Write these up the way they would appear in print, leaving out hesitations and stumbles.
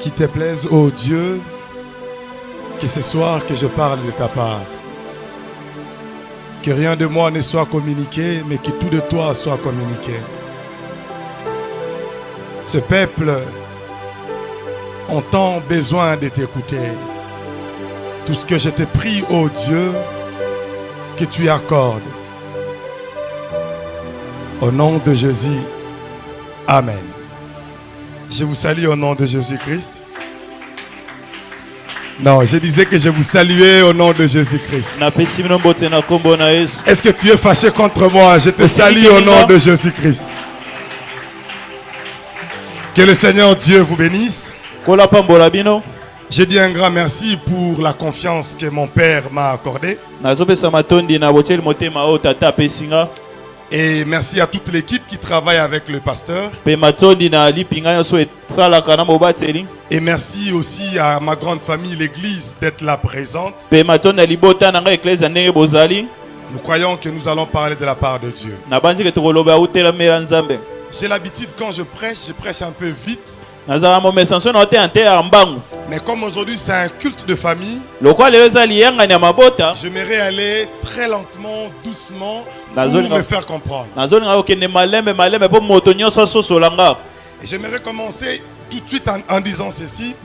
Qu'il te plaise, ô Dieu, que ce soir que je parle de ta part. Que rien de moi ne soit communiqué, mais que tout de toi soit communiqué. Ce peuple ont tant besoin de t'écouter. Tout ce que je te prie, ô Dieu, que tu accordes. Au nom de Jésus, Amen. Je vous salue au nom de Jésus-Christ. Non, je disais que je vous saluais au nom de Jésus-Christ. Est-ce que tu es fâché contre moi? Je te salue au nom de Jésus-Christ. Que le Seigneur Dieu vous bénisse. Je dis un grand merci pour la confiance que mon Père m'a accordée. Et merci à toute l'équipe qui travaille avec le pasteur. Et merci aussi à ma grande famille, l'église, d'être là présente. Nous croyons que nous allons parler de la part de Dieu. J'ai l'habitude, quand je prêche un peu vite. Mais comme aujourd'hui c'est un culte de famille, j'aimerais aller très lentement, doucement, pour me faire comprendre. Et j'aimerais commencer tout de suite en disant ceci.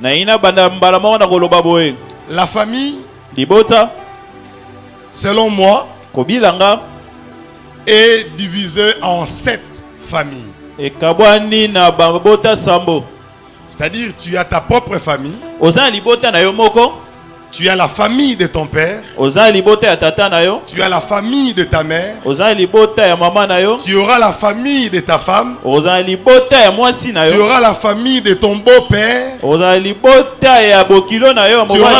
La famille, selon moi, est divisée en 7 familles. C'est-à-dire, tu as ta propre famille. Tu as la famille de ton père. Tu as la famille de ta mère. Tu auras la famille de ta femme. Tu auras la famille de ton beau-père. Tu auras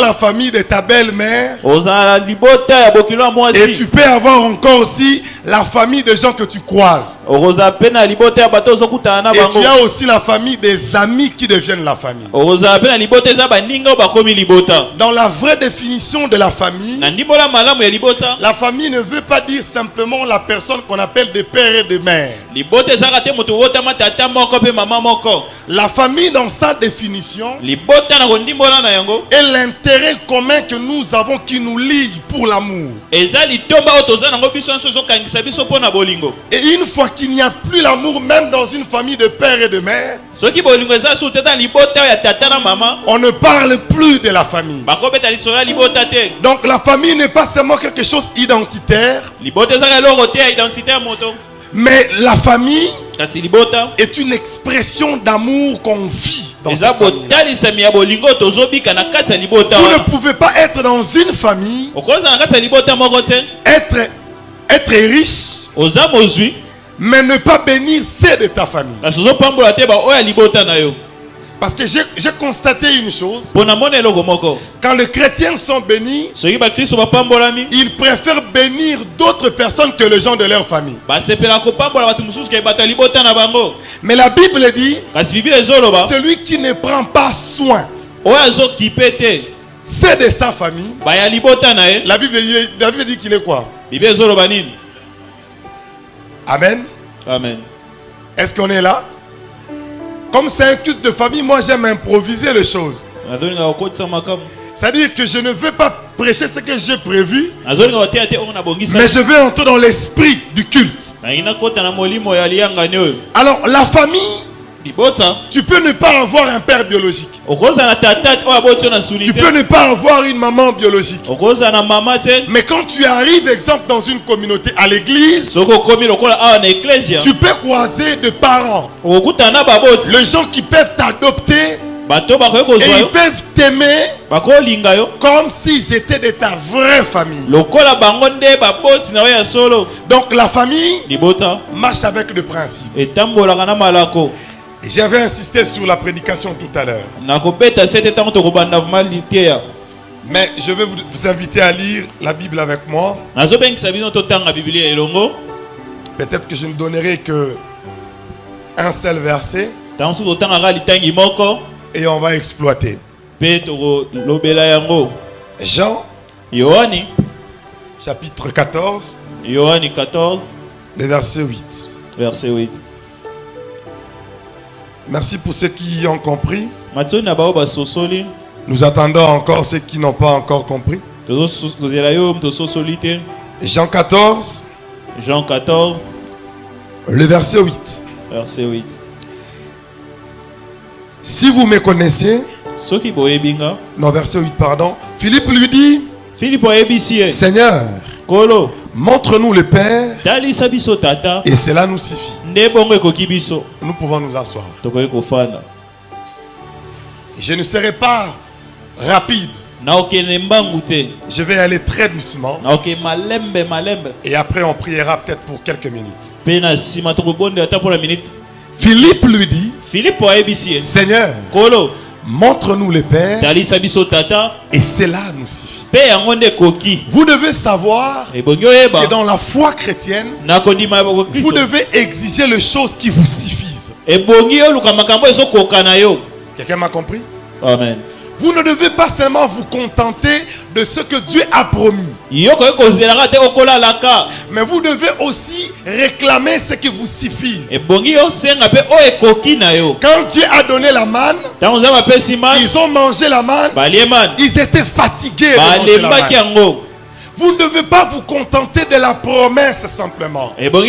la famille de ta belle-mère. Et tu peux avoir encore aussi la famille de gens que tu croises. Et tu as aussi la famille des amis qui deviennent la famille. Dans la vraie définition de la famille ne veut pas dire simplement la personne qu'on appelle des pères et des mères. La famille, dans sa définition, est l'intérêt commun que nous avons qui nous lie pour l'amour. Et une fois qu'il n'y a plus l'amour, même dans une famille de pères et de mères, on ne parle plus de la famille. Donc la famille n'est pas seulement quelque chose d'identitaire, mais la famille est une expression d'amour qu'on vit dans cette famille. Vous ne pouvez pas être dans une famille, être riche, mais ne pas bénir ceux de ta famille. Parce que j'ai constaté une chose. Quand les chrétiens sont bénis, ils préfèrent bénir d'autres personnes que les gens de leur famille. Mais la Bible dit, celui qui ne prend pas soin, c'est de sa famille. La Bible dit qu'il est quoi? Amen. Amen. Est-ce qu'on est là? Comme c'est un culte de famille, moi j'aime improviser les choses. C'est-à-dire que je ne veux pas prêcher ce que j'ai prévu, mais je veux entrer dans l'esprit du culte. Alors la famille, tu peux ne pas avoir un père biologique. Tu peux ne pas avoir une maman biologique. Mais quand tu arrives, exemple, dans une communauté, à l'église, tu peux croiser des parents. Les gens qui peuvent t'adopter. Et ils peuvent t'aimer comme s'ils étaient de ta vraie famille. Donc la famille marche avec le principe. J'avais insisté sur la prédication tout à l'heure. Mais je vais vous inviter à lire la Bible avec moi. Peut-être que je ne donnerai que un seul verset. Et on va exploiter. Jean, chapitre 14, le verset 8. Verset 8. Merci pour ceux qui ont compris. Nous attendons encore ceux qui n'ont pas encore compris. Jean 14. Jean 14. Le verset 8. Verset 8. Si vous me connaissez. Non, verset 8, pardon. Philippe lui dit, Seigneur, montre-nous le Père et cela nous suffit. Nous pouvons nous asseoir. Je ne serai pas rapide. Je vais aller très doucement. Et après on priera peut-être pour quelques minutes. Philippe lui dit, Seigneur, montre-nous le Père et cela nous suffit. Vous devez savoir que dans la foi chrétienne, vous devez exiger les choses qui vous suffisent. Quelqu'un m'a compris? Amen. Vous ne devez pas seulement vous contenter de ce que Dieu a promis. Mais vous devez aussi réclamer ce qui vous suffit. Quand Dieu a donné la manne, ils ont mangé la manne. Ils étaient fatigués de manger la manne. Vous ne devez pas vous contenter de la promesse simplement. Mais vous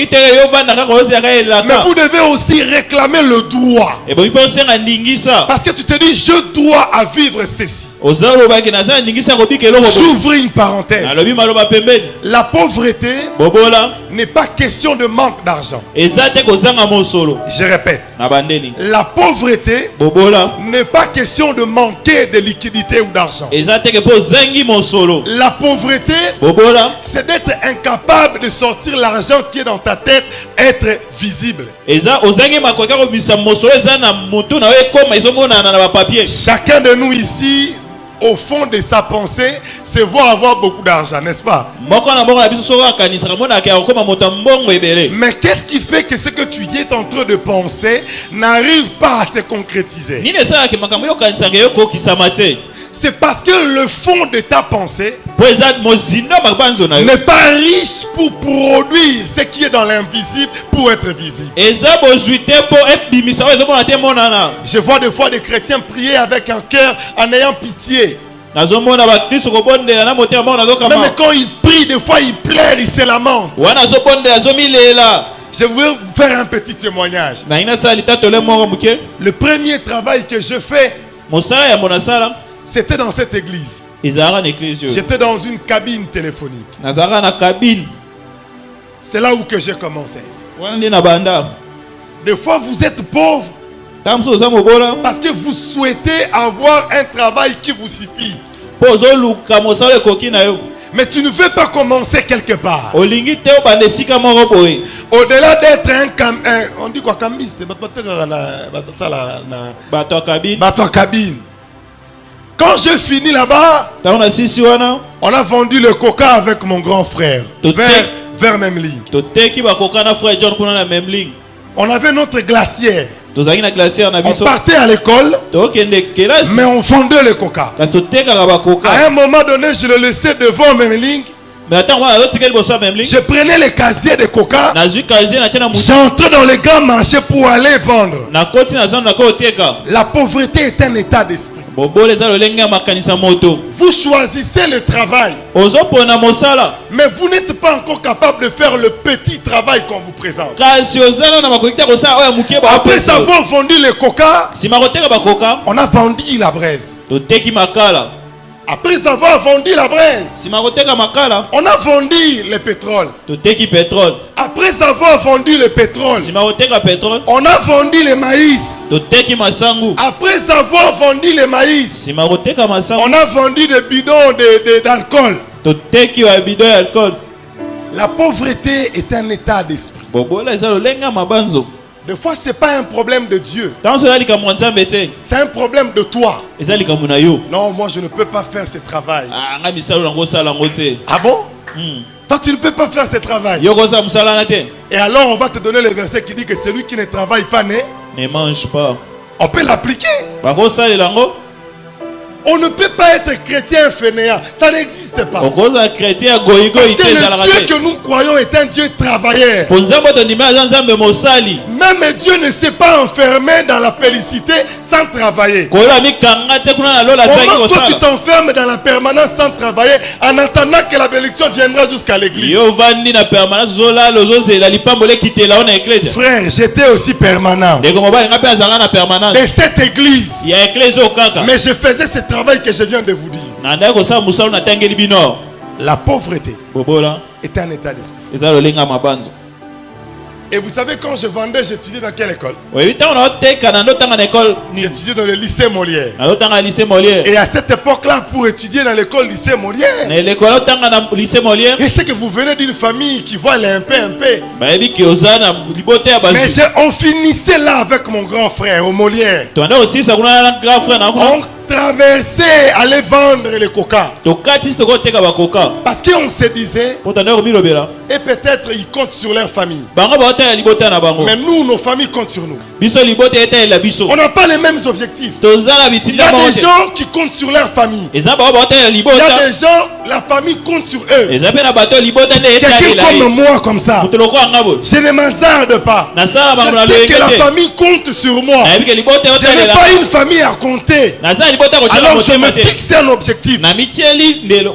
devez aussi réclamer le droit. Parce que tu te dis, je dois à vivre ceci. J'ouvre une parenthèse. La pauvreté n'est pas question de manque d'argent. Je répète. La pauvreté n'est pas question de manquer de liquidité ou d'argent. La pauvreté, c'est d'être incapable de sortir l'argent qui est dans ta tête, être visible. Chacun de nous ici, au fond de sa pensée, c'est voir avoir beaucoup d'argent, n'est-ce pas? Mais qu'est-ce qui fait que ce que tu y es en train de penser n'arrive pas à se concrétiser? C'est parce que le fond de ta pensée n'est pas riche pour produire ce qui est dans l'invisible pour être visible. Je vois des fois des chrétiens prier avec un cœur en ayant pitié. Même quand ils prient, des fois ils pleurent, ils se lamentent. Je veux vous faire un petit témoignage. Le premier travail que je fais, c'était dans cette église. J'étais dans une cabine téléphonique. C'est là où que j'ai commencé. Des fois vous êtes pauvre parce que vous souhaitez avoir un travail qui vous suffit. Mais tu ne veux pas commencer quelque part. Au-delà d'être un on dit quoi, cambiste, bateau cabine. Quand j'ai fini là-bas, on a vendu le coca avec mon grand frère vers Memling. On avait notre glacière. On partait à l'école, mais on vendait le coca. À un moment donné, je le laissais devant Memling. Je prenais les casiers de coca, j'entrais dans les grands marchés pour aller vendre. La pauvreté est un état d'esprit. Vous choisissez le travail, mais vous n'êtes pas encore capable de faire le petit travail qu'on vous présente. Après avoir vendu le coca, on a vendu la braise. Après avoir vendu la braise, on a vendu le pétrole. Après avoir vendu le pétrole, on a vendu le maïs. Après avoir vendu le maïs, on a vendu des bidons d'alcool. La pauvreté est un état d'esprit. Des fois, ce n'est pas un problème de Dieu. C'est un problème de toi. Non, moi je ne peux pas faire ce travail. Ah bon? Toi tu ne peux pas faire ce travail. Et alors on va te donner le verset qui dit que celui qui ne travaille pas ne mange pas. On peut l'appliquer. On ne peut pas être chrétien fainéant. Ça n'existe pas. Parce que le Dieu que nous croyons est un Dieu travailleur. Même Dieu ne s'est pas enfermé dans la félicité sans travailler. Comment toi tu t'enfermes dans la permanence sans travailler en attendant que la bénédiction viendra jusqu'à l'église? Frère, j'étais aussi permanent de cette église. Mais je faisais ce travail que je viens de vous dire. La pauvreté est un état d'esprit. Et vous savez, quand je vendais, j'étudiais dans quelle école? J'étudiais dans le lycée Molière. Et à cette époque-là, pour étudier dans l'école lycée Molière, et c'est que vous venez d'une famille qui voit les un peu. Mais on finissait là avec mon grand frère au Molière. On traversait, aller vendre les coca. Parce qu'on se disait, et peut-être ils comptent sur leur famille. Mais nous, nos familles comptent sur nous. On n'a pas les mêmes objectifs. Il y a des gens qui comptent sur leur famille. Il y a des gens, la famille compte sur eux. Quelqu'un comme moi, comme ça, je ne m'hasarde pas. Je sais que la famille compte sur moi. Je n'ai pas une famille à compter. Alors je me fixe un objectif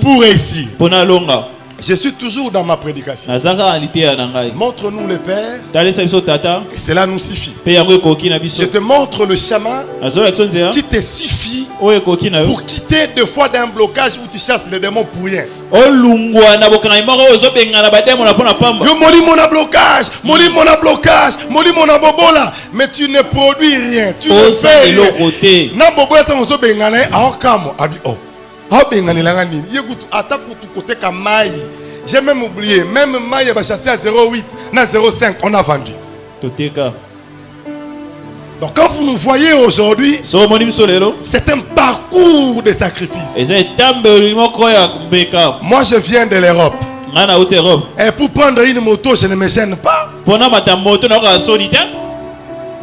pour réussir. Je suis toujours dans ma prédication. Montre-nous le Père et cela nous suffit. Je te montre le chemin qui te suffit pour quitter deux fois d'un blocage où tu chasses les démons pour rien. Mais tu ne produis rien. Tu ne fais rien. J'ai même oublié, même Maï va chasser à 0,8, à 0,5, on a vendu. Donc quand vous nous voyez aujourd'hui, c'est un parcours de sacrifice. Moi je viens de l'Europe. Et pour prendre une moto, je ne me gêne pas.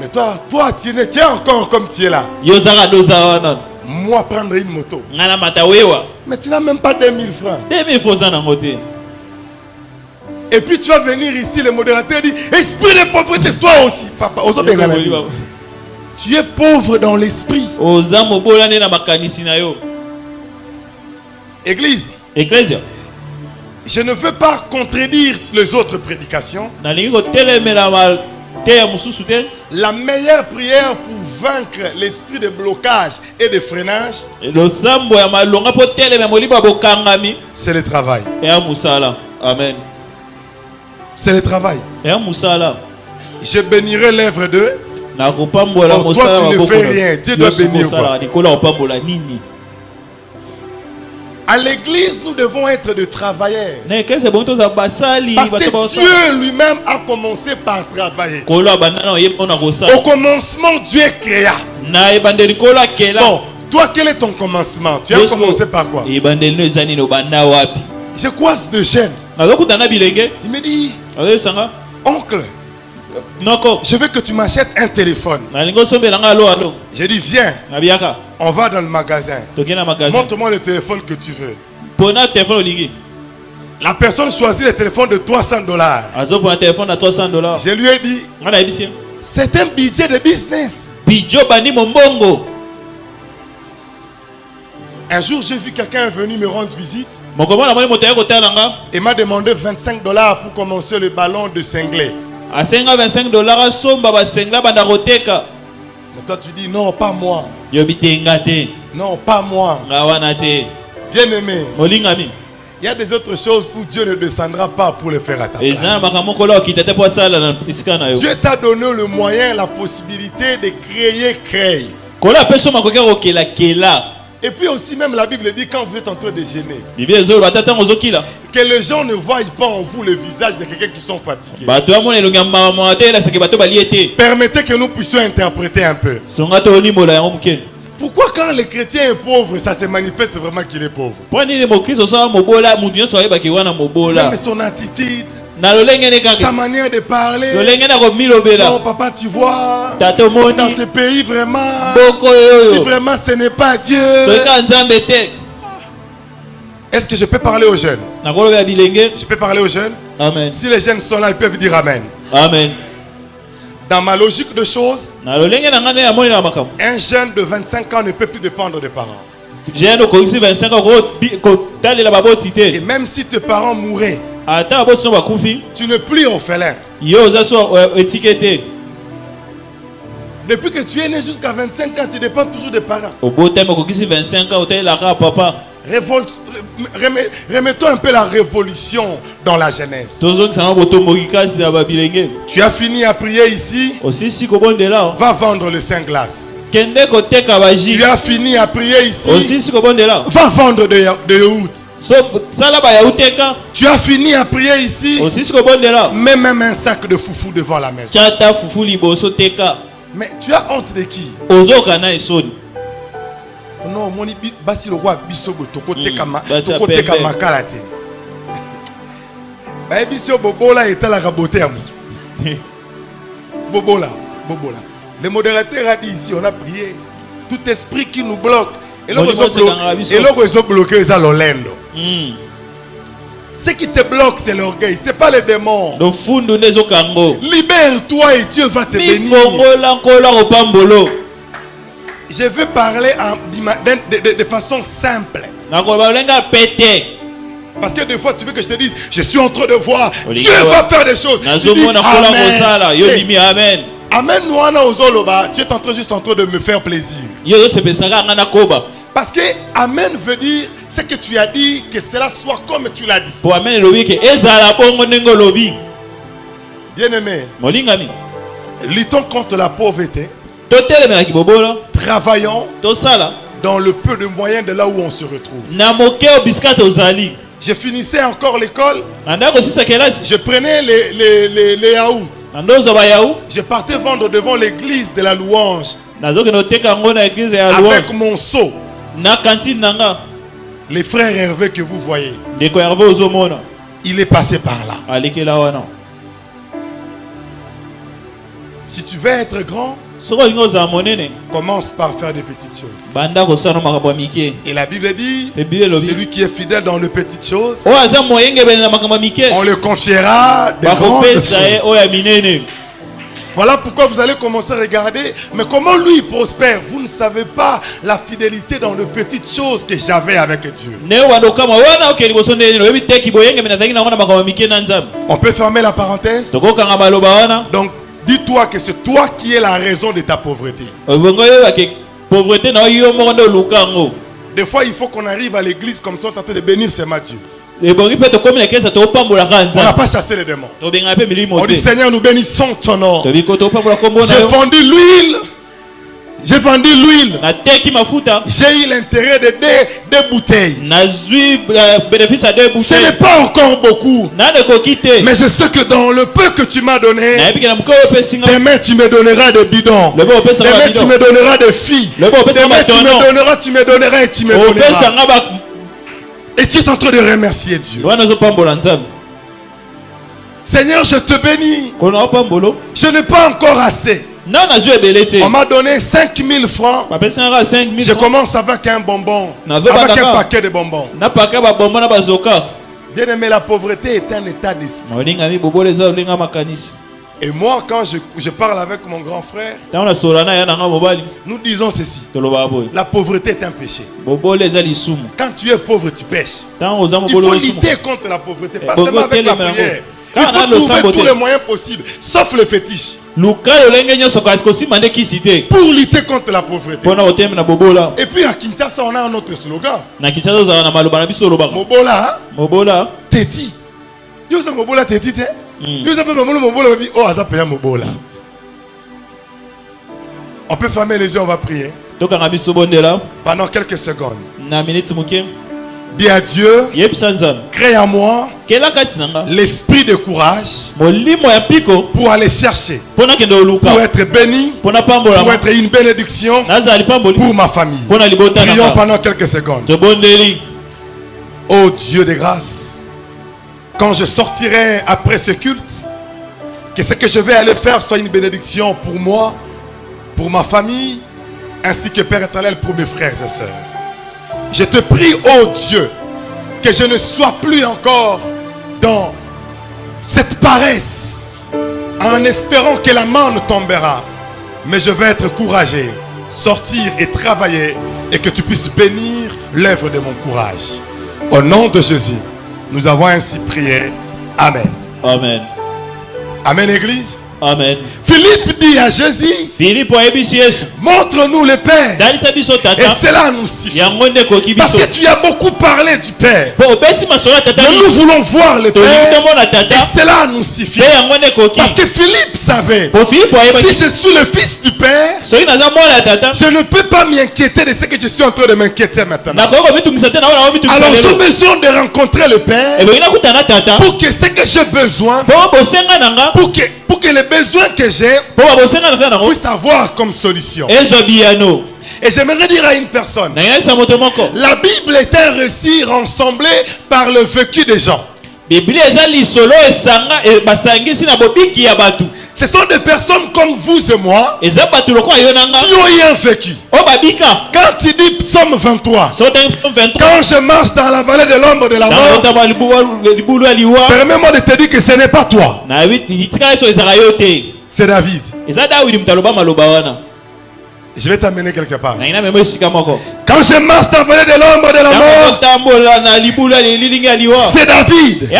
Mais toi tu es encore comme tu es là. Moi prendre une moto. Mais tu n'as même pas 2000 francs. Et puis tu vas venir ici, le modérateur dit, esprit de pauvreté, toi aussi, papa. Tu es pauvre dans l'esprit. Église. Je ne veux pas contredire les autres prédications. La meilleure prière pour vaincre l'esprit de blocage et de freinage, c'est le travail. Amen. C'est le travail. Je bénirai l'œuvre de. Oh, toi tu ne fais rien. Dieu doit bénir quoi? À l'église, nous devons être de travailleurs. Parce que Dieu lui-même a commencé par travailler. Au commencement, Dieu créa. Bon, toi, quel est ton commencement? Tu as commencé par quoi? Je croise de chaînes. Il me dit, oncle, je veux que tu m'achètes un téléphone. J'ai dit, viens. On va dans le magasin. Montre-moi le téléphone que tu veux. La personne choisit le téléphone de $300. Je lui ai dit, c'est un budget de business. Un jour, j'ai vu quelqu'un venu me rendre visite. Il m'a demandé $25 pour commencer le ballon de cinglé. Mais toi, tu dis non, pas moi. Non, pas moi. Bien aimé. Il y a des autres choses où Dieu ne descendra pas pour le faire à ta place. Dieu t'a donné le moyen, la possibilité de créer. Et puis aussi même la Bible dit quand vous êtes en train de gêner, que les gens ne voient pas en vous le visage de quelqu'un qui sont fatigués. Permettez que nous puissions interpréter un peu. Pourquoi quand le chrétien est pauvre, ça se manifeste vraiment qu'il est pauvre? Même son attitude, sa manière de parler. Non, papa, tu vois, dans ce pays, vraiment, si vraiment ce n'est pas Dieu. Est-ce que je peux parler aux jeunes? Je peux parler aux jeunes? Amen. Si les jeunes sont là, ils peuvent dire Amen. Amen. Dans ma logique de choses, un jeune de 25 ans ne peut plus dépendre des parents. Et même si tes parents mouraient, tu n'es plus orphelin. Depuis que tu es né jusqu'à 25 ans, tu dépends toujours des parents. Remettons un peu la révolution dans la jeunesse. Tu as fini à prier ici, va vendre le Saint Glace. Tu as fini à prier ici, va vendre de yaourt. Tu as fini à prier ici, mets même un sac de foufou devant la maison. Mais tu as honte de qui? Non, mon basi le roi bisobo tokote kama makalate. Ba biso bobola et la raboté à mutu. Bobola. Le modérateur a dit ici, on a prié. Tout esprit qui nous bloque. Et le réseau bloqué, c'est l'olendo. Ce qui te bloque, c'est l'orgueil, c'est pas les démons. Libère-toi et Dieu va te bénir. Je veux parler de façon simple. Parce que des fois tu veux que je te dise, je suis en train de voir, Dieu va faire des choses. Tu dis, Amen. Amen. Tu es juste en train de me faire plaisir. Parce que Amen veut dire ce que tu as dit, que cela soit comme tu l'as dit. Bien-aimé, luttons contre la pauvreté. Travaillons dans le peu de moyens de là où on se retrouve. Je finissais encore l'école. Je prenais les yaourts. Je partais vendre devant l'église de la louange. Avec mon seau. Les frères Hervé que vous voyez. Il est passé par là. Si tu veux être grand, commence par faire des petites choses. Et la Bible dit, celui qui est fidèle dans les petites choses, on le confiera des grandes choses. Voilà pourquoi vous allez commencer à regarder, mais comment lui prospère? Vous ne savez pas la fidélité dans les petites choses que j'avais avec Dieu. On peut fermer la parenthèse. Donc, dis-toi que c'est toi qui es la raison de ta pauvreté. Des fois, il faut qu'on arrive à l'église comme ça, on est en train de bénir ces Matthieu. On n'a pas chassé les démons. On dit, Seigneur, nous bénissons ton nom. J'ai vendu l'huile. J'ai eu l'intérêt de deux bouteilles. Ce n'est pas encore beaucoup. Mais je sais que dans le peu que tu m'as donné, demain tu me donneras des bidons. Demain tu me donneras des filles. Demain tu me donneras et tu me donneras. Et tu es en train de remercier Dieu. Seigneur, je te bénis. Je n'ai pas encore assez. On m'a donné 5000 francs. Je commence avec un bonbon. Avec un paquet de bonbons. Bien aimé, la pauvreté est un état d'esprit. Et moi, quand je parle avec mon grand frère, nous disons ceci. La pauvreté est un péché. Quand tu es pauvre, tu pêches. Il faut lutter contre la pauvreté, pas seulement avec la prière. Il faut trouver tous les moyens possibles, sauf le fétiche, pour lutter contre la pauvreté. Et puis à Kinshasa, on a un autre slogan. Mobola, Teti. Mobola, Teti. On peut fermer les yeux, on va prier pendant quelques secondes. Dis à Dieu, crée en moi l'esprit de courage pour aller chercher, pour être béni, pour être une bénédiction pour ma famille. Prions pendant quelques secondes. Oh Dieu de grâce, quand je sortirai après ce culte, que ce que je vais aller faire soit une bénédiction pour moi, pour ma famille, ainsi que Père éternel pour mes frères et sœurs. Je te prie, ô Dieu, que je ne sois plus encore dans cette paresse, en espérant que la main ne tombera, mais je vais être courageux, sortir et travailler, et que tu puisses bénir l'œuvre de mon courage. Au nom de Jésus, nous avons ainsi prié. Amen. Amen. Amen, Église. Amen. Philippe dit à Jésus, montre-nous le Père, et cela nous suffit. Parce que tu as beaucoup parlé du Père, mais nous voulons voir le Père, et cela nous suffit. Parce que Philippe savait, si je suis le fils du Père, je ne peux pas m'inquiéter de ce que je suis en train de m'inquiéter maintenant. Alors j'ai besoin de rencontrer le Père pour que ce que j'ai besoin, pour que les besoins que j'ai puisse avoir comme solution. Et j'aimerais dire à une personne, la Bible est un récit rassemblé par le vécu des gens. Ce sont des personnes comme vous et moi qui ont eu un vécu. Quand tu dis Psaume 23, quand je marche dans la vallée de l'ombre de la mort, permets-moi de te dire que ce n'est pas toi. C'est David. Je vais t'amener quelque part. Quand je marche dans la vallée de l'ombre de la mort, c'est David.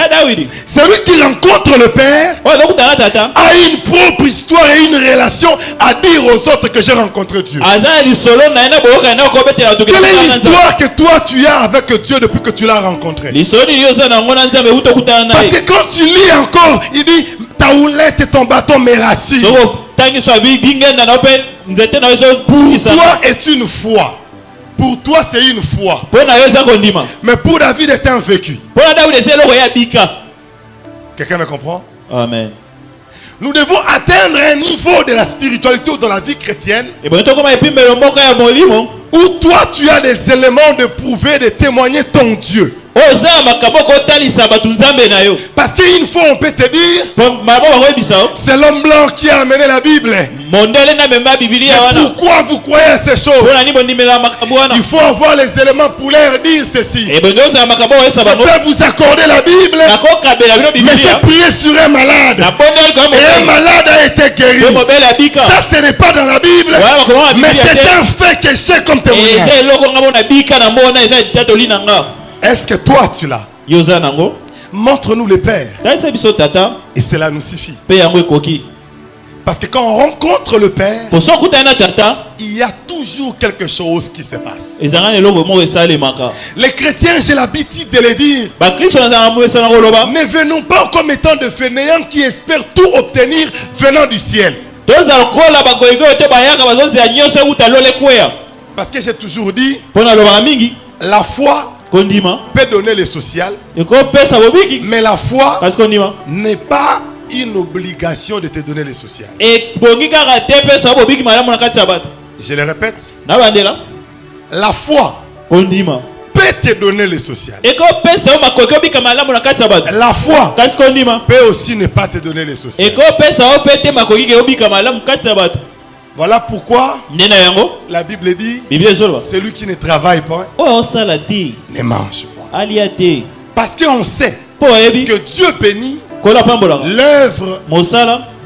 Celui qui rencontre le Père a une propre histoire et une relation à dire aux autres que j'ai rencontré Dieu. Quelle est l'histoire que toi tu as avec Dieu depuis que tu l'as rencontré? Parce que quand tu lis encore, il dit ta houlette et ton bâton me rassurent. Pour toi est une foi. Pour toi c'est une foi. Mais pour David est un vécu. Quelqu'un me comprend? Amen. Nous devons atteindre un niveau de la spiritualité ou de la vie chrétienne où toi tu as des éléments de prouver, de témoigner ton Dieu. Parce qu'une fois on peut te dire, c'est l'homme blanc qui a amené la Bible. Mais pourquoi vous croyez à ces choses? Il faut avoir les éléments pour leur dire ceci. Je peux vous accorder la Bible, mais j'ai prié sur un malade et un malade a été guéri. Ça ce n'est pas dans la Bible, mais c'est un fait que j'ai comme témoignage. Est-ce que toi tu l'as? Montre-nous le Père, et cela nous suffit. Parce que quand on rencontre le Père, il y a toujours quelque chose qui se passe. Les chrétiens, j'ai l'habitude de le dire, ne venons pas comme étant de fainéants qui espèrent tout obtenir venant du ciel. Parce que j'ai toujours dit, la foi peut donner le social, mais la foi n'est pas une obligation de te donner le social. Je le répète, la foi peut te donner le social. La foi peut aussi ne pas te donner le social. Voilà pourquoi la Bible dit, celui qui ne travaille pas ne mange pas. Parce qu'on sait que Dieu bénit l'œuvre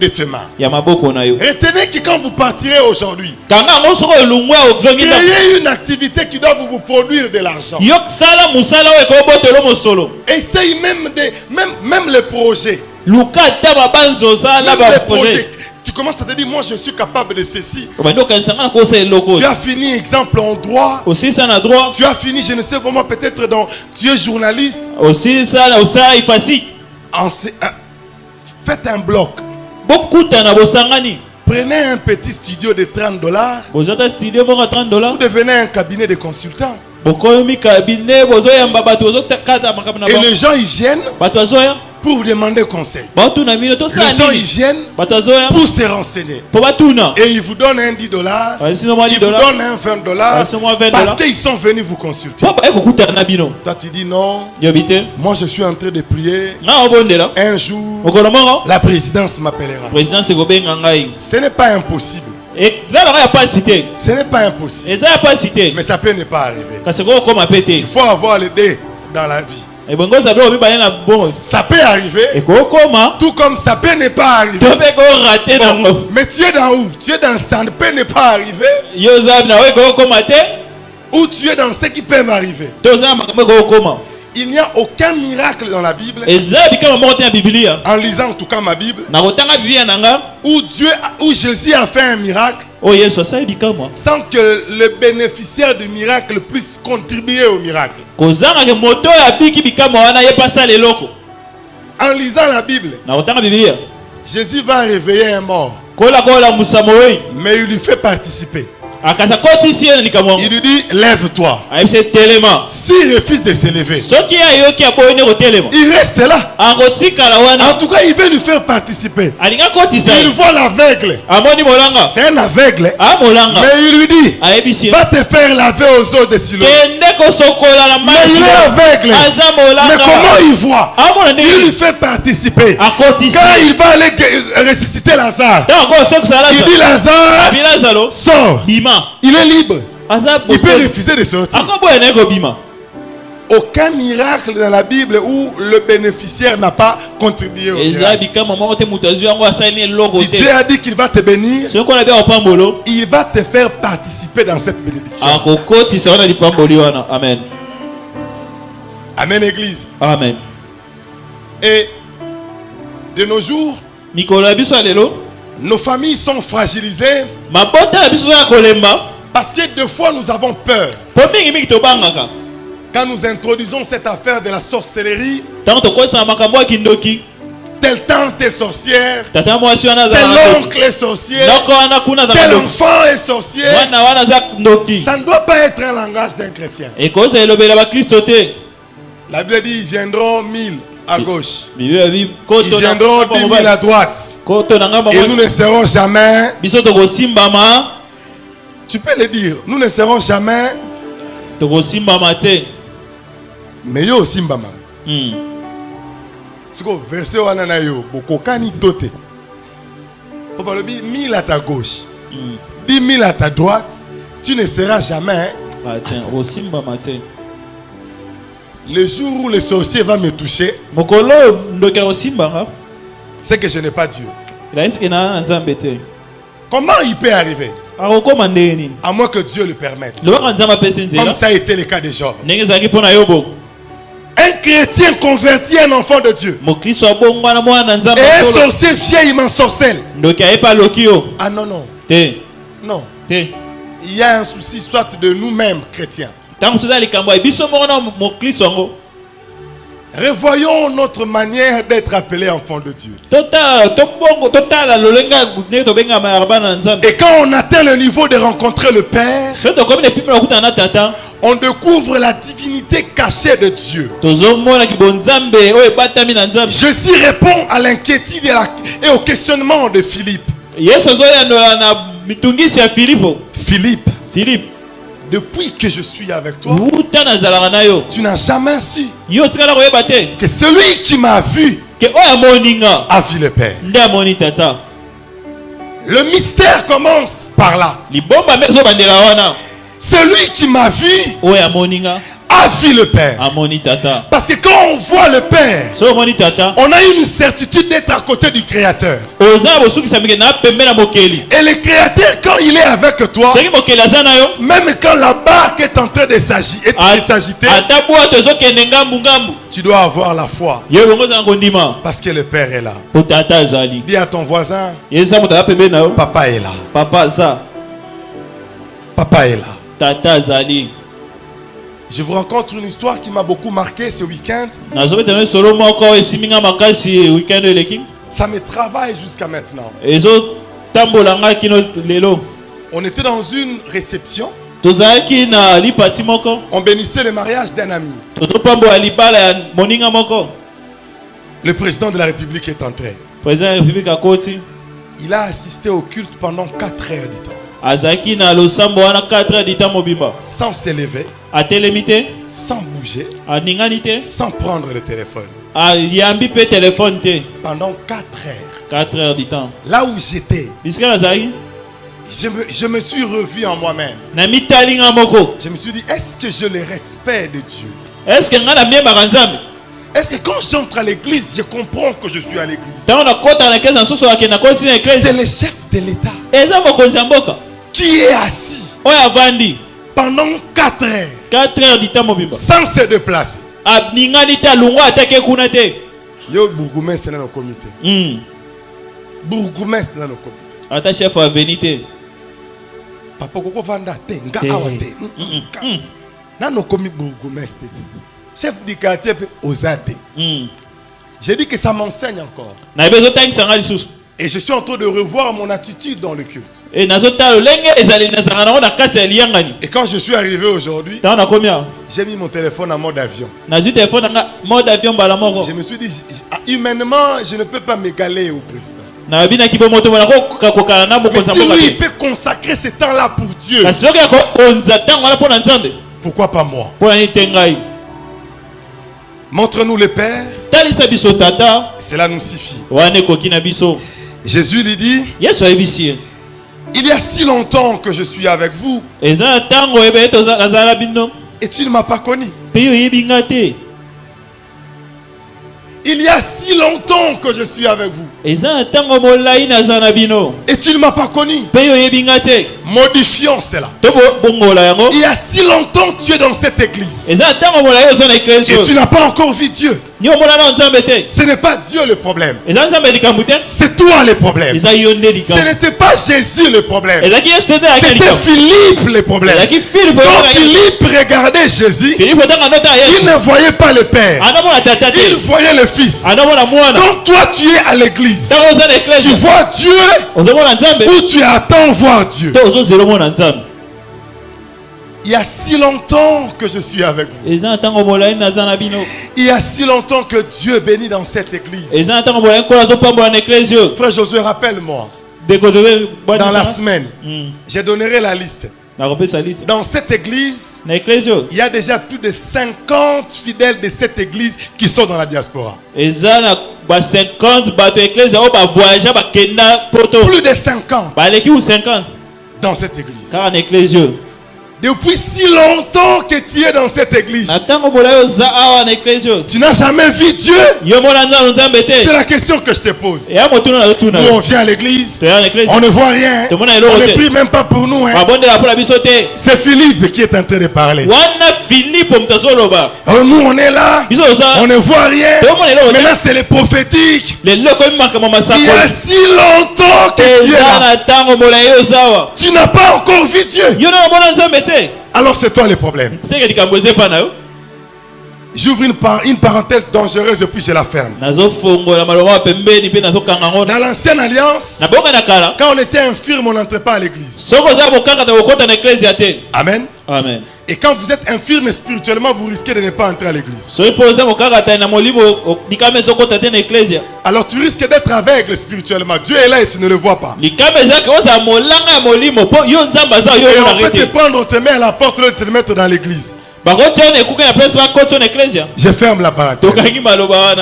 de tes mains. Retenez que quand vous partirez aujourd'hui, créez une activité qui doit vous produire de l'argent. Essaye même les projets. Tu commences à te dire, moi je suis capable de ceci. Tu as fini, exemple, en droit. Tu as fini, je ne sais comment, peut-être dans... Tu es journaliste. Faites un bloc. Prenez un petit studio de $30. Vous devenez un cabinet de consultants. Et les gens ils viennent. pour vous demander conseil. Les gens ils viennent pour se renseigner. Et ils vous donnent un $10, ils vous donnent un $20 parce qu'ils sont venus vous consulter. Toi tu dis non, moi je suis en train de prier. Un jour, la présidence m'appellera. Ce n'est pas impossible. Ce n'est pas impossible. Mais ça peut ne pas arriver. Il faut avoir les dés dans la vie. Ça peut arriver, tout comme ça peut ne pas arriver. Bon, mais tu es dans où? Tu es dans ça ne peut ne pas arriver, ou tu es dans ce qui peut arriver. Il n'y a aucun miracle dans la Bible, en lisant en tout cas ma Bible, où Jésus a fait un miracle sans que le bénéficiaire du miracle puisse contribuer au miracle. En lisant la Bible, Jésus va réveiller un mort, mais il lui fait participer. Il lui dit lève-toi. S'il refuse de se lever, il reste là. En tout cas il veut lui faire participer. Il voit l'aveugle, c'est un aveugle, mais il lui dit va te faire laver aux eaux de Siloé. Mais il est aveugle, mais comment il voit? Il lui fait participer. Quand il va aller ressusciter Lazare, il dit Lazare sors. Il est libre. Il peut refuser de sortir. Aucun miracle dans la Bible où le bénéficiaire n'a pas contribué au miracle. Si Dieu a dit qu'il va te bénir, il va te faire participer dans cette bénédiction. Amen. Amen, Église. Amen. Et de nos jours, nos familles sont fragilisées parce que des fois nous avons peur. Quand nous introduisons cette affaire de la sorcellerie, tel tante est sorcière, tel oncle est sorcier, tel enfant est sorcier, ça ne doit pas être un langage d'un chrétien. La Bible dit ils viendront 1000 à gauche, ils viendront 10 000 à droite, et nous ne serons jamais. Tu peux le dire, nous ne serons jamais. Mais yo simbama. C'est quoi verset wana yo bokokani tote. Papa le dit 1000 à ta gauche, 10 000 à ta droite, tu ne seras jamais. Le jour où le sorcier va me toucher, c'est que je n'ai pas Dieu. Comment il peut arriver? À moins que Dieu le permette. Comme ça a été le cas de Job. Un chrétien convertit un enfant de Dieu. Et un sorcier vieil m'ensorcelle. Ah non, non. Non. Il y a un souci soit de nous-mêmes chrétiens. Revoyons notre manière d'être appelés enfants de Dieu. Et quand on atteint le niveau de rencontrer le Père, on découvre la divinité cachée de Dieu. Jésus répond à l'inquiétude et au questionnement de Philippe. Philippe, depuis que je suis avec toi, tu n'as jamais su que celui qui m'a vu a vu le Père. Le mystère commence par là. Celui qui m'a vu a vu le Père. Parce que quand on voit le Père, on a une certitude d'être à côté du Créateur. Et le Créateur, quand il est avec toi, même quand la barque est en train de s'agiter, tu dois avoir la foi. Parce que le Père est là. Dis à ton voisin, papa est là. Papa est là. Je vous raconte une histoire qui m'a beaucoup marqué ce week-end. Ça me travaille jusqu'à maintenant. On était dans une réception. On bénissait le mariage d'un ami. Le président de la République est entré. Il a assisté au culte pendant 4 heures du temps. Sans s'élever, sans bouger, sans prendre le téléphone. Pendant 4 heures. 4 heures du temps. Là où j'étais, je me suis revu en moi-même. Je me suis dit, est-ce que je le respecte de Dieu? Est-ce que quand j'entre à l'église, je comprends que je suis à l'église? C'est le chef de l'État qui est assis pendant 4 heures 4 heures du temps sans se déplacer. Yo bourgmestre dans le comité. Bourgmestre dans le comité. Ata chef à venité. Papa koko vanda te nga awate. Na no komi bourgmestre. Chef du quartier peut osate. J'ai dit que ça m'enseigne encore. Et je suis en train de revoir mon attitude dans le culte. Et quand je suis arrivé aujourd'hui, j'ai mis mon téléphone en mode avion. Je me suis dit, humainement, je ne peux pas m'égaler au président. Mais si lui il peut consacrer ce temps-là pour Dieu, pourquoi pas moi? Montre-nous le Père. Cela nous suffit. Jésus lui dit, il y a si longtemps que je suis avec vous et tu ne m'as pas connu. Il y a si longtemps que je suis avec vous et tu ne m'as pas connu. Modifions cela. Il y a si longtemps que tu es dans cette église et tu n'as pas encore vu Dieu. Ce n'est pas Dieu le problème. C'est toi le problème. Ce n'était pas Jésus le problème. C'était Philippe le problème. Quand Philippe regardait Jésus, il ne voyait pas le Père. Il voyait le Fils. Quand toi tu es à l'église, tu vois Dieu ou tu attends voir Dieu. Il y a si longtemps que je suis avec vous. Il y a si longtemps que Dieu bénit dans cette église. Frère Josué, rappelle-moi. Dans la semaine, je donnerai la liste. Dans cette église, il y a déjà plus de 50 fidèles de cette église qui sont dans la diaspora. Plus de 50 dans cette église. Depuis si longtemps que tu es dans cette église, tu n'as jamais vu Dieu? C'est la question que je te pose. Nous on vient à l'église, on ne voit rien, on ne prie même pas pour nous. C'est Philippe qui est en train de parler. Nous on est là, on ne voit rien. Maintenant c'est le prophétique. Il y a si longtemps que tu es là, tu n'as pas encore vu Dieu. Alors c'est toi le problème. J'ouvre une parenthèse dangereuse et puis je la ferme. Dans l'ancienne alliance, quand on était infirme, on n'entrait pas à l'église. Amen. Amen. Et quand vous êtes infirme spirituellement, vous risquez de ne pas entrer à l'église. Alors tu risques d'être aveugle spirituellement. Dieu est là et tu ne le vois pas. Et on peut te prendre, te mettre à la porte et te mettre dans l'église. Je ferme la parenthèse.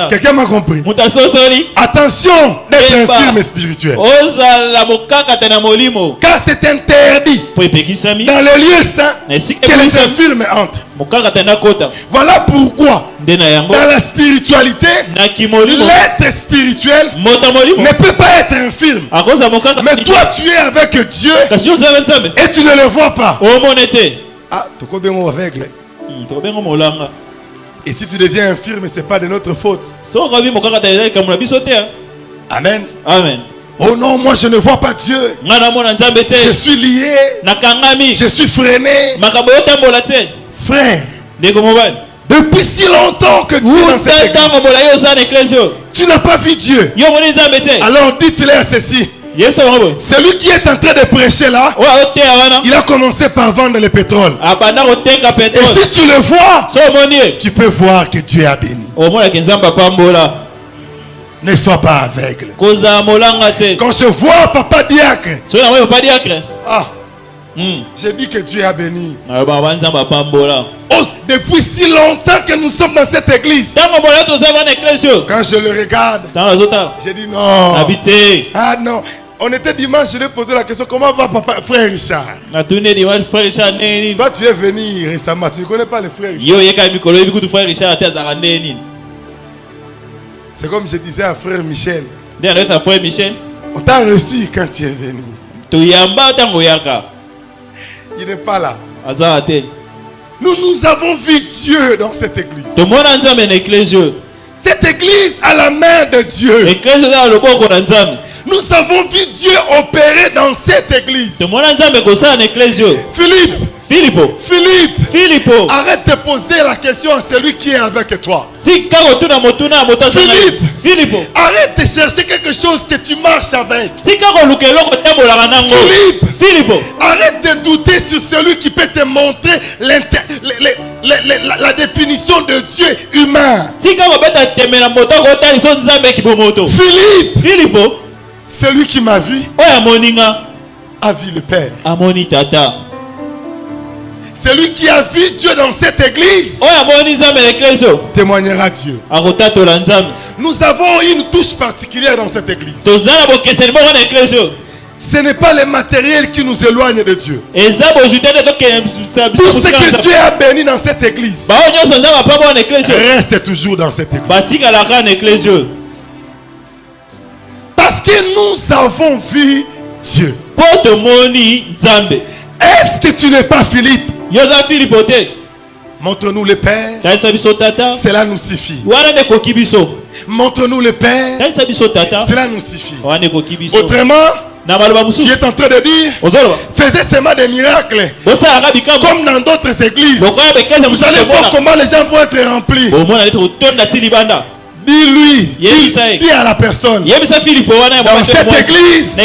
Quelqu'un m'a compris? Attention d'être infirme spirituel. Car c'est interdit dans le lieu saint que les infirmes entrent. Voilà pourquoi dans la spiritualité, l'être spirituel ne peut pas être infirme. Mais toi tu es avec Dieu et tu ne le vois pas. Ah, tu es bien aveugle. Et si tu deviens infirme, ce n'est pas de notre faute. Amen. Amen. Oh non, moi je ne vois pas Dieu. Je suis lié. Je suis freiné. Frère, depuis si longtemps que tu es dans cette église, tu n'as pas vu Dieu. Alors dites-le à ceci. Celui qui est en train de prêcher là, il a commencé par vendre le pétrole. Et si tu le vois, tu peux voir que Dieu a béni. Ne sois pas aveugle. Quand je vois papa diacre, j'ai dit que Dieu a béni. Depuis si longtemps que nous sommes dans cette église, quand je le regarde, j'ai dit non. Ah non. On était dimanche, je lui ai posé la question, comment va papa, frère Richard? Toi tu es venu récemment, tu ne connais pas le frère Richard. C'est comme je disais à frère Michel. On t'a reçu quand tu es venu. Il n'est pas là. Nous avons vu Dieu dans cette église. Cette église à la main de Dieu. Nous avons vu Dieu opérer dans cette église. Philippe, arrête de poser la question à celui qui est avec toi. Philippe, arrête de chercher quelque chose que tu marches avec. Philippe, arrête de douter sur celui qui peut te montrer la définition de Dieu humain. Philippe, celui qui m'a vu a vu le Père. Celui qui a vu Dieu dans cette église témoignera Dieu. Nous avons une touche particulière dans cette église. Ce n'est pas le matériel qui nous éloigne de Dieu. Tout ce que Dieu a béni dans cette église reste toujours dans cette église. Parce que nous avons vu Dieu. Est-ce que tu n'es pas Philippe? Montre-nous le Père. Cela nous suffit. Montre-nous le Père. Cela nous suffit. Autrement, tu es en train de dire, faisais seulement des miracles. Comme dans d'autres églises. Vous allez voir comment les gens vont être remplis. Dis-lui, dis à la personne, dans cette église,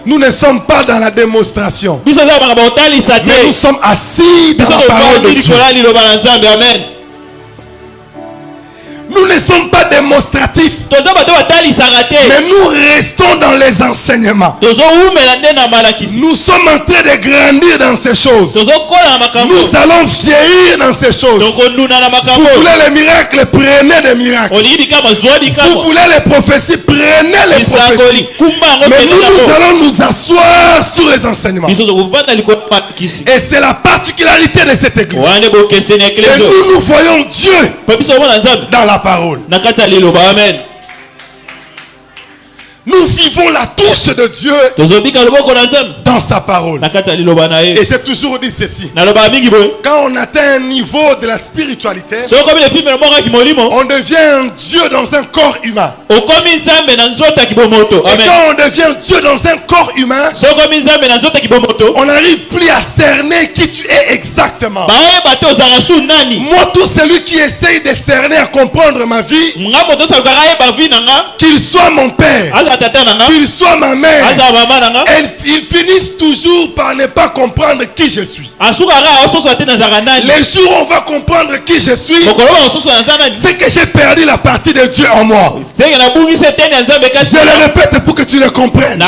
nous ne sommes pas dans la démonstration, mais nous sommes assis dans la parole de Dieu. Nous ne sommes pas démonstratifs, mais nous restons dans les enseignements. Nous sommes en train de grandir dans ces choses. Nous allons vieillir dans ces choses. Vous voulez les miracles, prenez des miracles. Vous voulez les prophéties, prenez les prophéties. Mais nous allons nous asseoir sur les enseignements. Et c'est la particularité de cette église. Et nous voyons Dieu dans la parole. Nous vivons la touche de Dieu dans sa parole. Et j'ai toujours dit ceci. Quand on atteint un niveau de la spiritualité, on devient un Dieu dans un corps humain. Et quand on devient Dieu dans un corps humain, on n'arrive plus à cerner qui tu es exactement. Moi, tout celui qui essaye de cerner, à comprendre ma vie, qu'il soit mon père, qu'il soit ma mère, ils finissent toujours par ne pas comprendre qui je suis. Les jours où on va comprendre qui je suis, c'est que j'ai perdu la partie de Dieu en moi. Je le répète pour que tu le comprennes.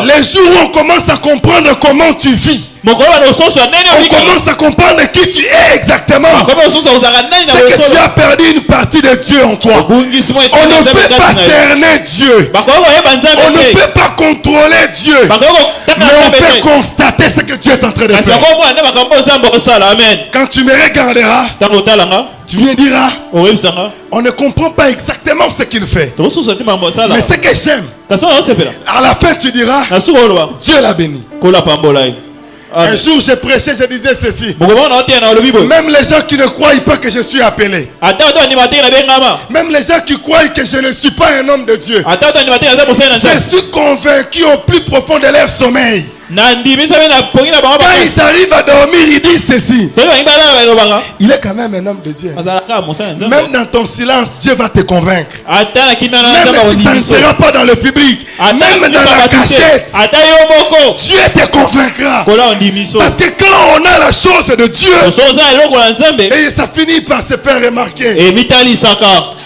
Les jours où on commence à comprendre comment tu vis, on commence à comprendre qui tu es exactement, c'est que tu as perdu une partie de Dieu en toi. On ne peut pas cerner Dieu, on ne peut pas contrôler Dieu, mais on peut constater ce que Dieu est en train de faire. Quand tu me regarderas, tu me diras, on ne comprend pas exactement ce qu'il fait, mais ce que j'aime, à la fin tu diras, Dieu l'a béni. Un jour j'ai prêché, je disais ceci. Même les gens qui ne croient pas que je suis appelé, même les gens qui croient que je ne suis pas un homme de Dieu, je suis convaincu au plus profond de leur sommeil. Quand ils arrivent à dormir, ils disent ceci: il est quand même un homme de Dieu. Même dans ton silence, Dieu va te convaincre. Même si ça ne sera pas dans le public, même dans la cachette, Dieu te convaincra. Parce que quand on a la chose de Dieu, et ça finit par se faire remarquer.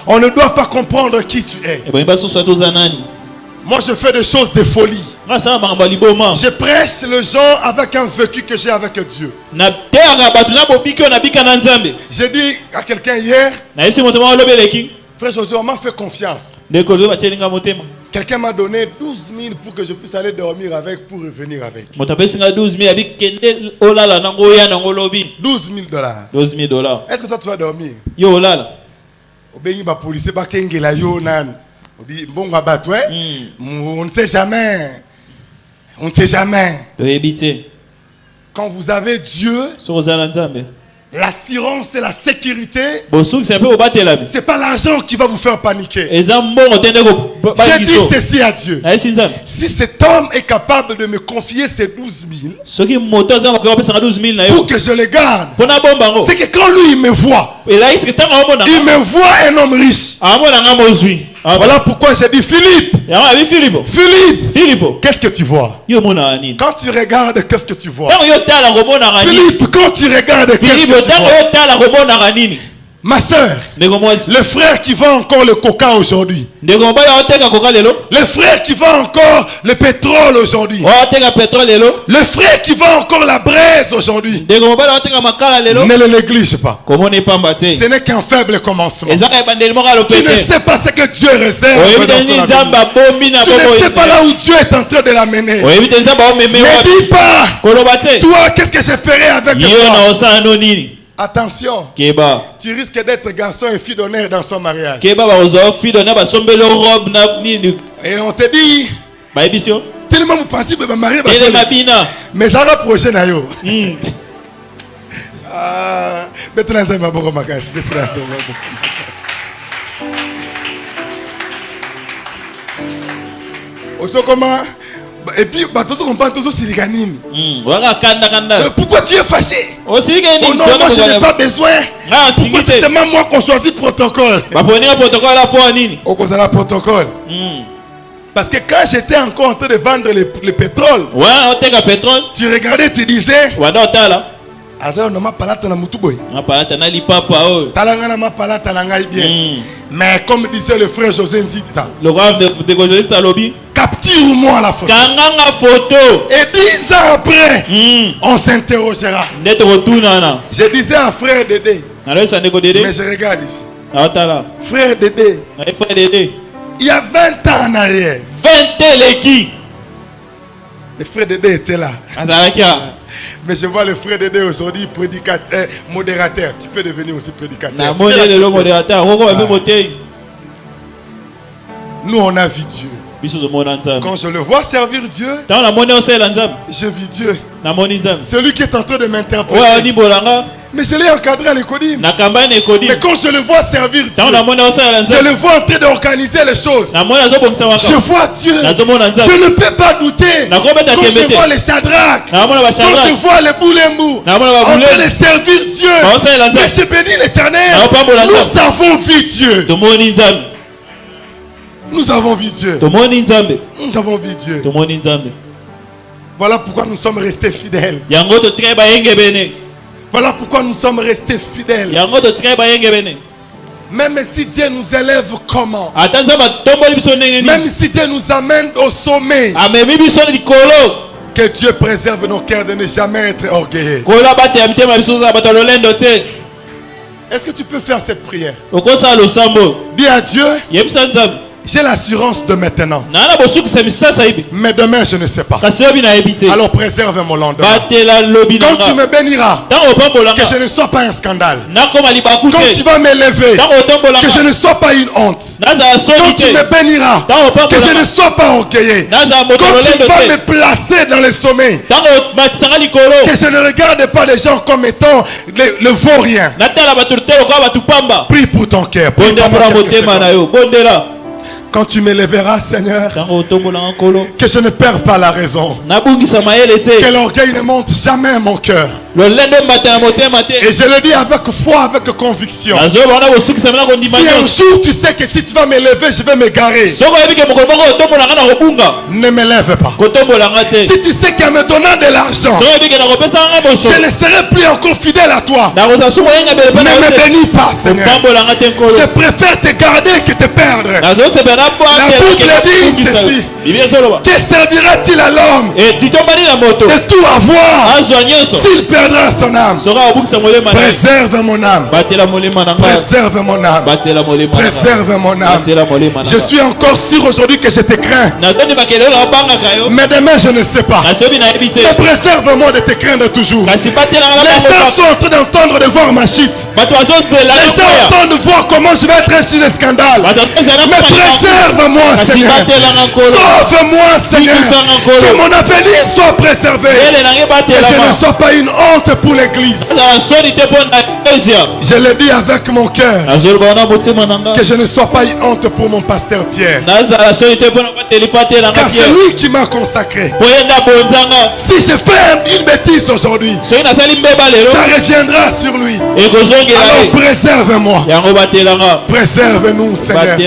On ne doit pas comprendre qui tu es. Moi, je fais des choses de folie. Je prêche les gens avec un vécu que j'ai avec Dieu. J'ai dit à quelqu'un hier, frère Josué, on m'a fait confiance. Quelqu'un m'a donné 12 000 pour que je puisse aller dormir avec, pour revenir avec. 12 000 $. 12 000 $. Est-ce que toi tu vas dormir? On ne sait jamais. On ne sait jamais. Quand vous avez Dieu, l'assurance et la sécurité, c'est pas l'argent qui va vous faire paniquer. J'ai dit ceci à Dieu. Si cet homme est capable de me confier ces 12 000 pour que je les garde, c'est que quand lui il me voit, il me voit un homme riche. Voilà pourquoi j'ai dit Philippe, qu'est-ce que tu vois? Quand tu regardes, qu'est-ce que tu vois? Philippe, quand tu regardes, qu'est-ce que tu vois? Ma soeur, le frère qui vend encore le coca aujourd'hui, le frère qui vend encore le pétrole aujourd'hui, le frère qui vend encore la braise aujourd'hui, ne le néglige pas. Ce n'est qu'un faible commencement. Tu ne sais pas ce que Dieu réserve dans son avenir. Tu ne sais pas là où Dieu est en train de l'amener. Ne dis pas, toi, qu'est-ce que je ferai avec toi? Attention, tu risques d'être garçon et fille d'honneur dans son mariage. Et on te dit, tellement vous pensez que vous mariez, mais ça va prochain à yo. Et puis, pourquoi tu es fâché? Oh non, moi je n'ai pas besoin. Pourquoi c'est seulement moi qu'on choisit protocole? Protocole. Parce que quand j'étais encore en train de vendre le pétrole, tu regardais, tu disais, mais comme disait le frère José Nzita, capture-moi la photo. Et 10 ans après, on s'interrogera. Je disais à frère Dédé, mais je regarde ici. Frère Dédé, il y a 20 ans en arrière, le frère Dédé était là. Mais je vois le frère Dédé aujourd'hui prédicateur, modérateur. Tu peux devenir aussi prédicateur. Nous on a vu Dieu. Quand je le vois servir Dieu, je vis Dieu. Celui qui est en train de m'interpréter. Mais je l'ai encadré à l'économie. Mais quand je le vois servir Dieu, je le vois en train d'organiser les choses. Je vois Dieu. Je ne peux pas douter. Quand je vois les Shadrach, quand je vois les Boulembu en train de servir Dieu, mais je bénis l'Éternel. Nous avons vu Dieu. Nous avons vu Dieu. Nous avons vu Dieu. Voilà pourquoi nous sommes restés fidèles. Voilà pourquoi nous sommes restés fidèles. Même si Dieu nous élève comment? Même si Dieu nous amène au sommet, que Dieu préserve nos cœurs de ne jamais être orgueilleux. Est-ce que tu peux faire cette prière? Dis à Dieu, j'ai l'assurance de maintenant. Mais demain, je ne sais pas. Alors préserve mon lendemain. Quand tu me béniras, que je ne sois pas un scandale. Quand tu vas m'élever, que je ne sois pas une honte. Quand tu me béniras, que je ne sois pas orgueilleux. Quand tu vas me placer dans les sommets, que je ne regarde pas les gens comme étant le vaurien. Prie pour ton cœur. Quand tu m'élèveras, Seigneur, que je ne perds pas la raison. Que l'orgueil ne monte jamais à mon cœur. Et je le dis avec foi, avec conviction. Si un jour tu sais que si tu vas m'élever, je vais m'égarer, ne m'élève pas. Si tu sais qu'en me donnant de l'argent, je ne serai plus encore fidèle à toi, ne me bénis pas, Seigneur. Je préfère te garder que te perdre. La Bible dit ceci: que servira-t-il à l'homme de tout avoir s'il perdra son âme? Préserve mon âme. Préserve mon âme. Préserve mon âme. Je suis encore sûr aujourd'hui que je te crains, mais demain je ne sais pas. Mais préserve-moi de te craindre toujours. Les gens sont en train d'entendre de voir ma chute. Les gens entendent de voir comment je vais être sur le scandale. Mais préserve-moi, Seigneur. Sauve-moi, Seigneur. Que mon avenir soit préservé. Que je ne sois pas une honte pour l'église. Je le dis avec mon cœur. Que je ne sois pas une honte pour mon pasteur Pierre. Car c'est lui qui m'a consacré. Si je fais une bêtise aujourd'hui, ça reviendra sur lui. Alors préserve-moi. Préserve-nous, Seigneur.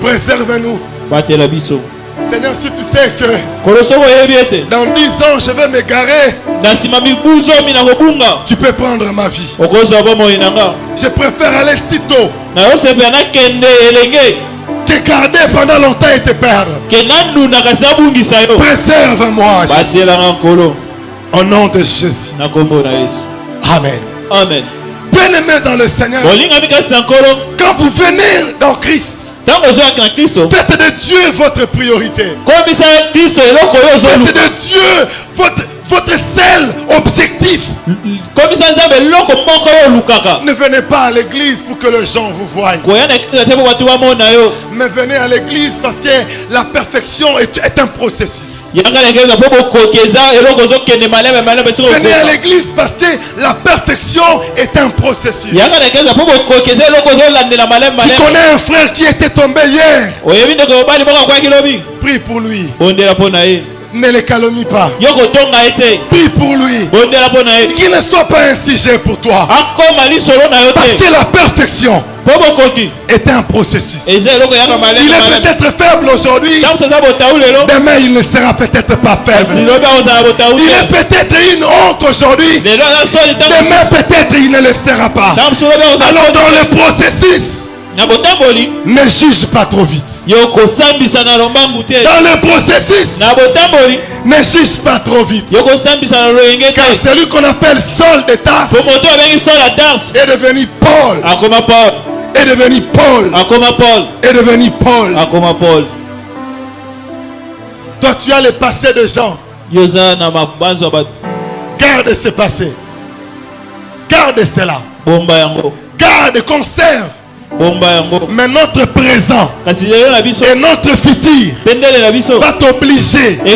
Préserve-nous. Seigneur, si tu sais que dans 10 ans je vais m'égarer, tu peux prendre ma vie. Je préfère aller si tôt que garder pendant longtemps et te perdre. Préserve-moi, Jésus. Au nom de Jésus. Amen. Amen. Bien-aimés dans le Seigneur, quand vous venez dans Christ, faites de Dieu votre priorité. Faites de Dieu votre seul objectif. Ne venez pas à l'église pour que les gens vous voient, mais venez à l'église parce que la perfection est un processus. Venez à l'église parce que la perfection est un processus. Tu connais un frère qui était tombé hier, prie pour lui. Ne le calomnie pas. Prie pour lui. Qu'il ne soit pas un sujet pour toi. Parce que la perfection est un processus. Il est peut-être faible aujourd'hui. Demain il ne sera peut-être pas faible. Il est peut-être une honte aujourd'hui. Demain peut-être il ne le sera pas. Alors dans le processus, ne juge pas trop vite. Dans le processus, ne juge pas trop vite. Car celui qu'on appelle Saul de Tarse est devenu Paul. Est devenu Paul. Est devenu Paul. Toi tu as le passé de Jean. Garde ce passé. Garde cela. Garde, conserve. Mais notre présent et notre futur va t'obliger. Je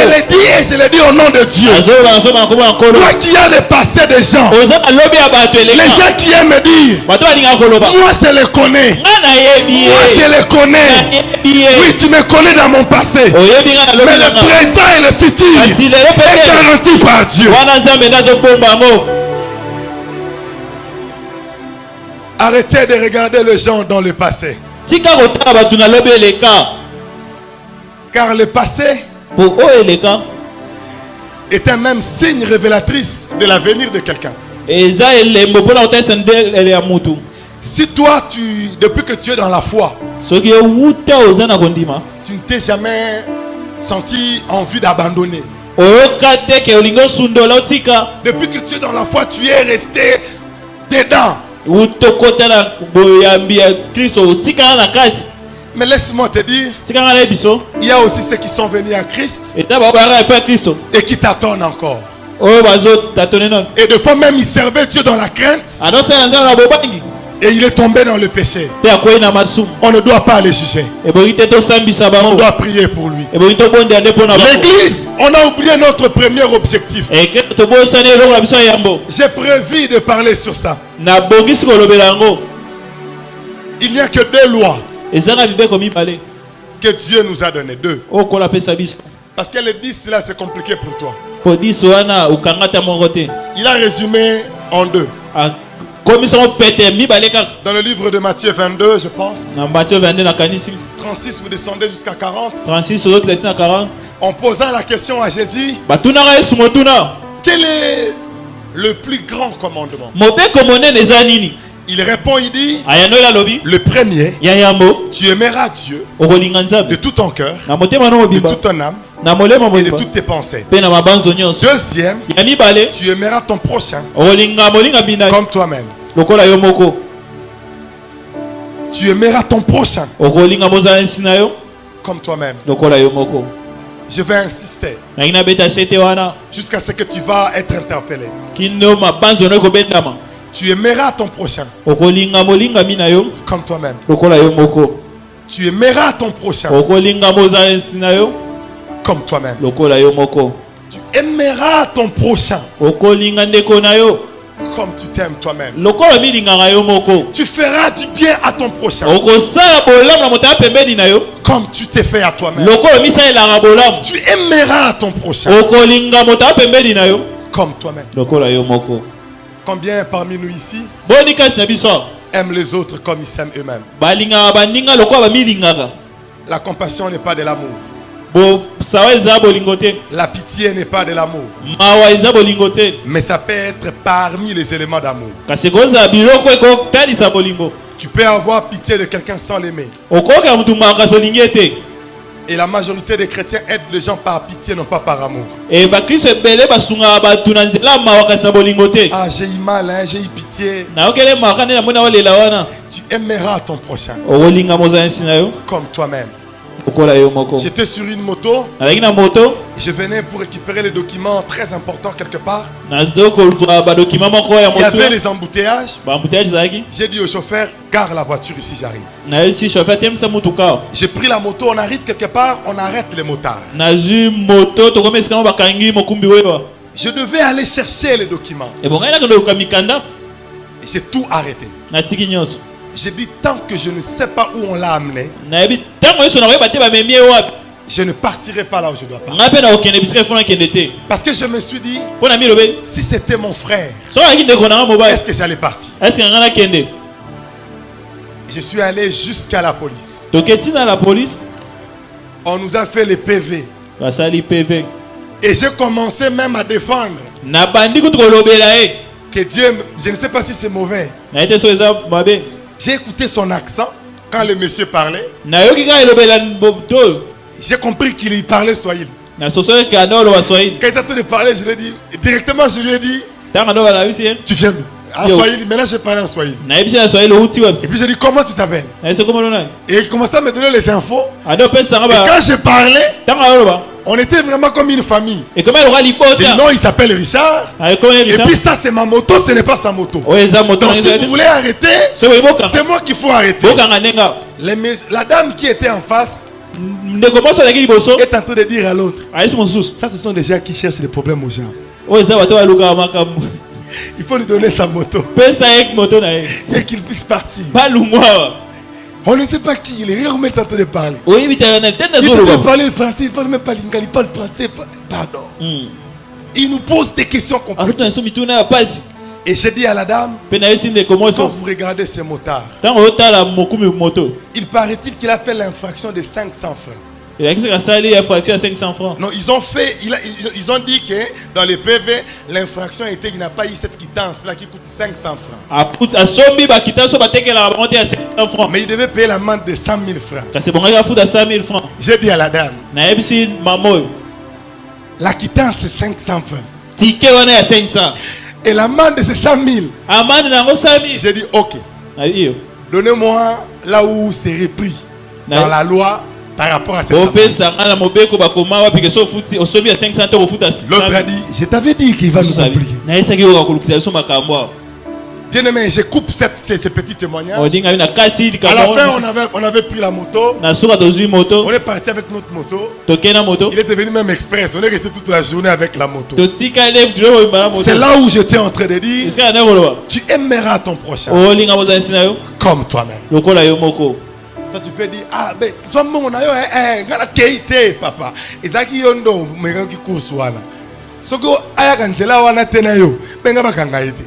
le dis et je le dis au nom de Dieu. Toi qui as le passé des gens, les gens qui aiment me dire, moi je les connais. Moi je les connais. Oui, tu me connais dans mon passé. Mais le présent et le futur est garanti par Dieu. Arrêtez de regarder les gens dans le passé. Car le passé est un même signe révélatrice de l'avenir de quelqu'un. Si toi, depuis que tu es dans la foi, tu ne t'es jamais senti envie d'abandonner. Depuis que tu es dans la foi, tu es resté dedans. Mais laisse-moi te dire, il y a aussi ceux qui sont venus à Christ et qui t'attendent encore. Et des fois même il servait Dieu dans la crainte et il est tombé dans le péché. On ne doit pas les juger. On doit prier pour lui. L'église, on a oublié notre premier objectif. J'ai prévu de parler sur ça. Il n'y a que 2 lois que Dieu nous a donné. 2. Parce que le 10 là c'est compliqué pour toi. Il a résumé en 2. Dans le livre de Matthieu 22, je pense. 36, vous descendez jusqu'à 40. On posa la question à Jésus. Quel est le plus grand commandement? Il répond, il dit, le premier, tu aimeras Dieu de tout ton cœur, de toute ton âme et de toutes tes pensées. Deuxième, tu aimeras ton prochain comme toi-même. Tu aimeras ton prochain comme toi-même. Je vais insister jusqu'à ce que tu vas être interpellé. Tu aimeras ton prochain comme toi-même. Tu aimeras ton prochain comme toi-même. Tu aimeras ton prochain comme tu t'aimes toi-même. Tu feras du bien à ton prochain comme tu t'es fait à toi-même. Tu aimeras ton prochain comme toi-même. Combien parmi nous ici aiment les autres comme ils s'aiment eux-mêmes? La compassion n'est pas de l'amour. La pitié n'est pas de l'amour. Mais ça peut être parmi les éléments d'amour. Tu peux avoir pitié de quelqu'un sans l'aimer. Et la majorité des chrétiens aident les gens par pitié, non pas par amour. Ah, j'ai eu mal, hein, j'ai eu pitié. Tu aimeras ton prochain comme toi-même. J'étais sur une moto. Je venais pour récupérer les documents très importants quelque part. Il y avait les embouteillages. J'ai dit au chauffeur, gare la voiture ici, j'arrive. J'ai pris la moto, on arrive quelque part, on arrête les motards. Je devais aller chercher les documents. J'ai tout arrêté. J'ai dit, tant que je ne sais pas où on l'a amené, je ne partirai pas là où je dois partir. Parce que je me suis dit, si c'était mon frère, est-ce que j'allais partir? Je suis allé jusqu'à la police. On nous a fait les PV. Et j'ai commencé même à défendre que Dieu, je ne sais pas si c'est mauvais. J'ai écouté son accent quand le monsieur parlait. J'ai compris qu'il parlait Swahili. Quand il est en train de parler, je lui ai dit, directement je lui ai dit, tu viens d'où? En Swahili, maintenant je parle en Swahili. Et puis j'ai dit, comment tu t'appelles? Et il commençait à me donner les infos. Et quand je parlais, on était vraiment comme une famille. J'ai dit non, il s'appelle Richard. Et puis ça c'est ma moto, ce n'est pas sa moto. Donc si vous voulez arrêter, c'est moi qu'il faut arrêter. La dame qui était en face est en train de dire à l'autre, ça ce sont des gens qui cherchent des problèmes aux gens. Il faut lui donner sa moto et qu'il puisse partir. On ne sait pas qui il est. Regarde comment il est en train de parler. Il est en train de parler le français. Il ne parle même pas lingala. Il parle français. Pardon. Il nous pose des questions compliquées. Et j'ai dit à la dame, quand vous regardez ce motard, il paraît-il qu'il a fait l'infraction de 500 francs. Non, ils ont dit que dans les PV, l'infraction était qu'il n'a pas eu cette quittance là qui coûte 500 francs. Mais il devait payer l'amende de 100 000 francs. J'ai dit à la dame, la quittance c'est 500 francs. Et l'amende c'est 100 000. J'ai dit ok. Donnez-moi là où c'est repris dans la loi. Par rapport à cette amende. L'autre a dit, je t'avais dit qu'il va nous compliquer. Bien aimé, je coupe ces petits témoignages. À la fin, on avait pris la moto. On est parti avec notre moto. Il est devenu même express. On est resté toute la journée avec la moto. C'est là où j'étais en train de dire, tu aimeras ton prochain comme toi-même. Toi, tu peux dire, ah, ben, toi, mon ayo, papa. Et ça qui yondo, mais qui course wana. Ce que aya kansela wana tenayo, benga bakanga ite.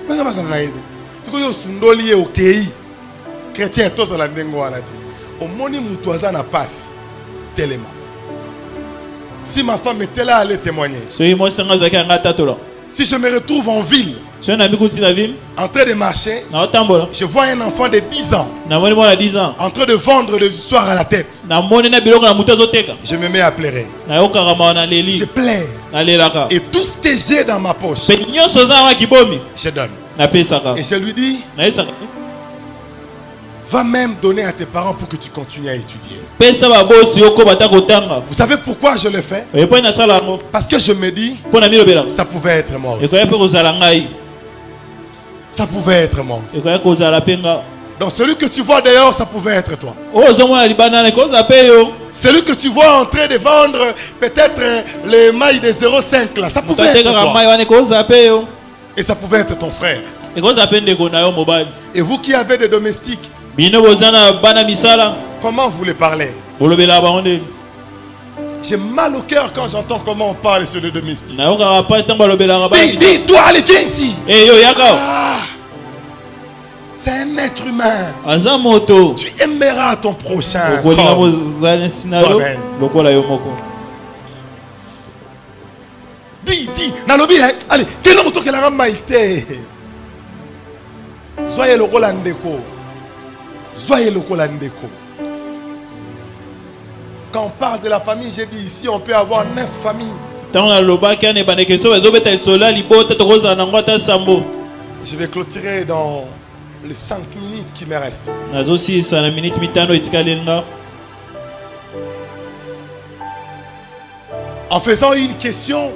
Benga bakanga ite. Ce que yo sundoli au kei, chrétien tous la ndengo wana te. Au moni mutuaza na passe, tellement. Si ma femme était là, elle allait témoigner. Si je me retrouve en ville, en train de marcher, je vois un enfant de 10 ans en train de vendre du soir à la tête. Je me mets à pleurer. Je pleure. Et tout ce que j'ai dans ma poche, je donne. Et je lui dis, va même donner à tes parents pour que tu continues à étudier. Vous savez pourquoi je le fais? Parce que je me dis, ça pouvait être moi aussi. Ça pouvait être moi aussi. Donc celui que tu vois dehors, ça pouvait être toi. Celui que tu vois en train de vendre peut-être les mailles de 0,5 là, ça pouvait être toi. Et ça pouvait être ton frère. Et vous qui avez des domestiques, comment vous les parlez? J'ai mal au cœur quand j'entends comment on parle sur les domestiques. Dis, toi, allez, viens ici. Ah, c'est un être humain. Tu aimeras ton prochain comme toi-même. Dis, Nalobi, allez, quel est le la maïté? Soyez le Rolandeko. Soyez le Rolandeko. Quand on parle de la famille, j'ai dit ici, on peut avoir 9 familles. Je vais clôturer dans les 5 minutes qui me restent. En faisant une question,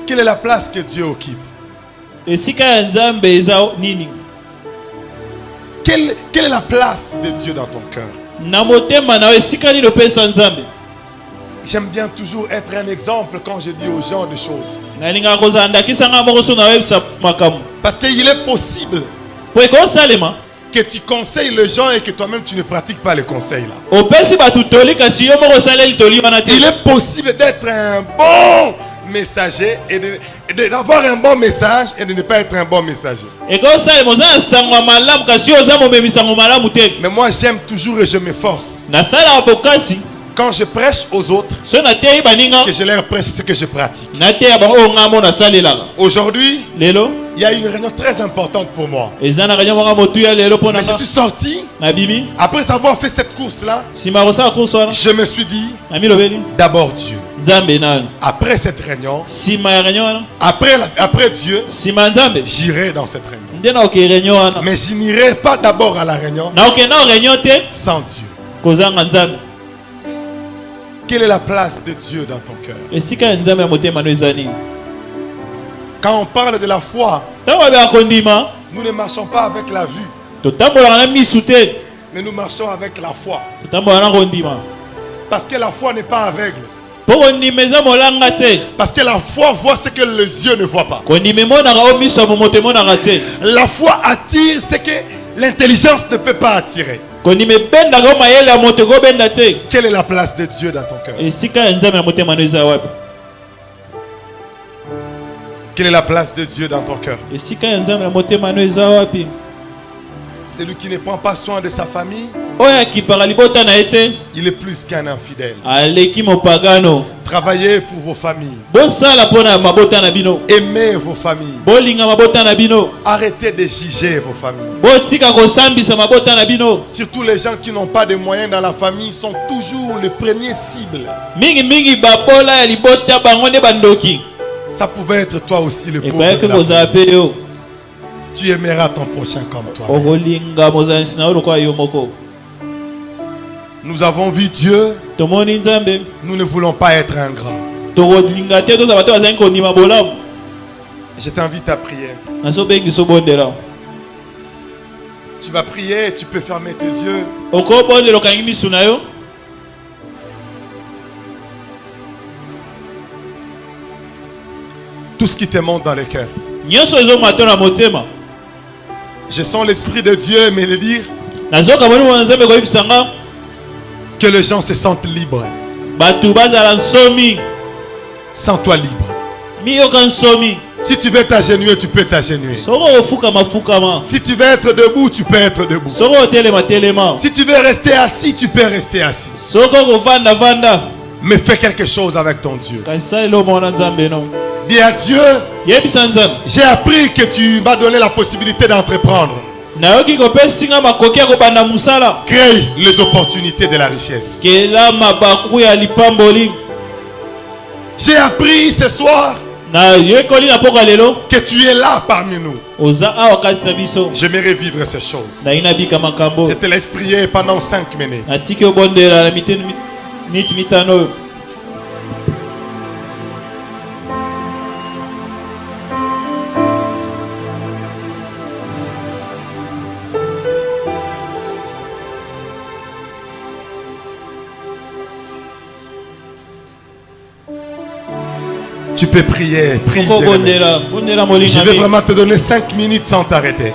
quelle est la place que Dieu occupe? Quelle est la place de Dieu dans ton cœur? J'aime bien toujours être un exemple quand je dis aux gens des choses. Parce qu'il est possible que tu conseilles les gens et que toi-même tu ne pratiques pas les conseils là. Il est possible d'être un bon messager et d'avoir un bon message et de ne pas être un bon messager. Mais moi j'aime toujours et je m'efforce. Quand je prêche aux autres, que je leur prêche ce que je pratique. Aujourd'hui, il y a une réunion très importante pour moi. Mais je suis sorti, après avoir fait cette course-là, je me suis dit, d'abord Dieu. Après cette réunion, après Dieu, j'irai dans cette réunion. Mais je n'irai pas d'abord à la réunion sans Dieu. Quelle est la place de Dieu dans ton cœur? Quand on parle de la foi, nous ne marchons pas avec la vue, mais nous marchons avec la foi. Parce que la foi n'est pas aveugle. Parce que la foi voit ce que les yeux ne voient pas. La foi attire ce que l'intelligence ne peut pas attirer. Quelle est la place de Dieu dans ton cœur? Quelle est la place de Dieu dans ton cœur? Celui qui ne prend pas soin de sa famille, il est plus qu'un infidèle. Travaillez pour vos familles. Aimez vos familles. Arrêtez de juger vos familles. Surtout les gens qui n'ont pas de moyens dans la famille sont toujours les premiers cibles. Ça pouvait être toi aussi le pauvre de la famille. Tu aimeras ton prochain comme toi. Nous avons vu Dieu. Nous ne voulons pas être ingrats. Je t'invite à prier. Tu vas prier, tu peux fermer tes yeux. Tout ce qui te monte dans le cœur. Je sens l'Esprit de Dieu me le dire. Que les gens se sentent libres. Sens-toi libre. Si tu veux t'agenouiller, tu peux t'agenouiller. Si tu veux être debout, tu peux être debout. Si tu veux rester assis, tu peux rester assis. Mais fais quelque chose avec ton Dieu. Dis à Dieu, j'ai appris que tu m'as donné la possibilité d'entreprendre. Crée les opportunités de la richesse. J'ai appris ce soir que tu es là parmi nous. J'aimerais vivre ces choses. Je te laisse prier pendant 5 minutes. Tu peux prier, prie. Je vais vraiment te donner 5 minutes sans t'arrêter.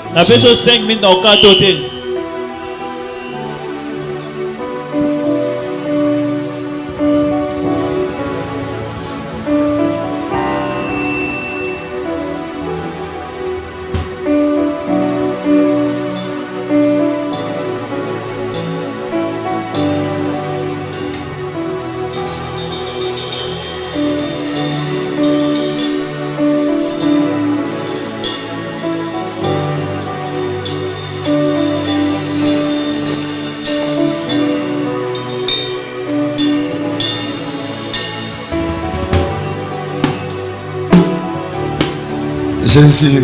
Jésus.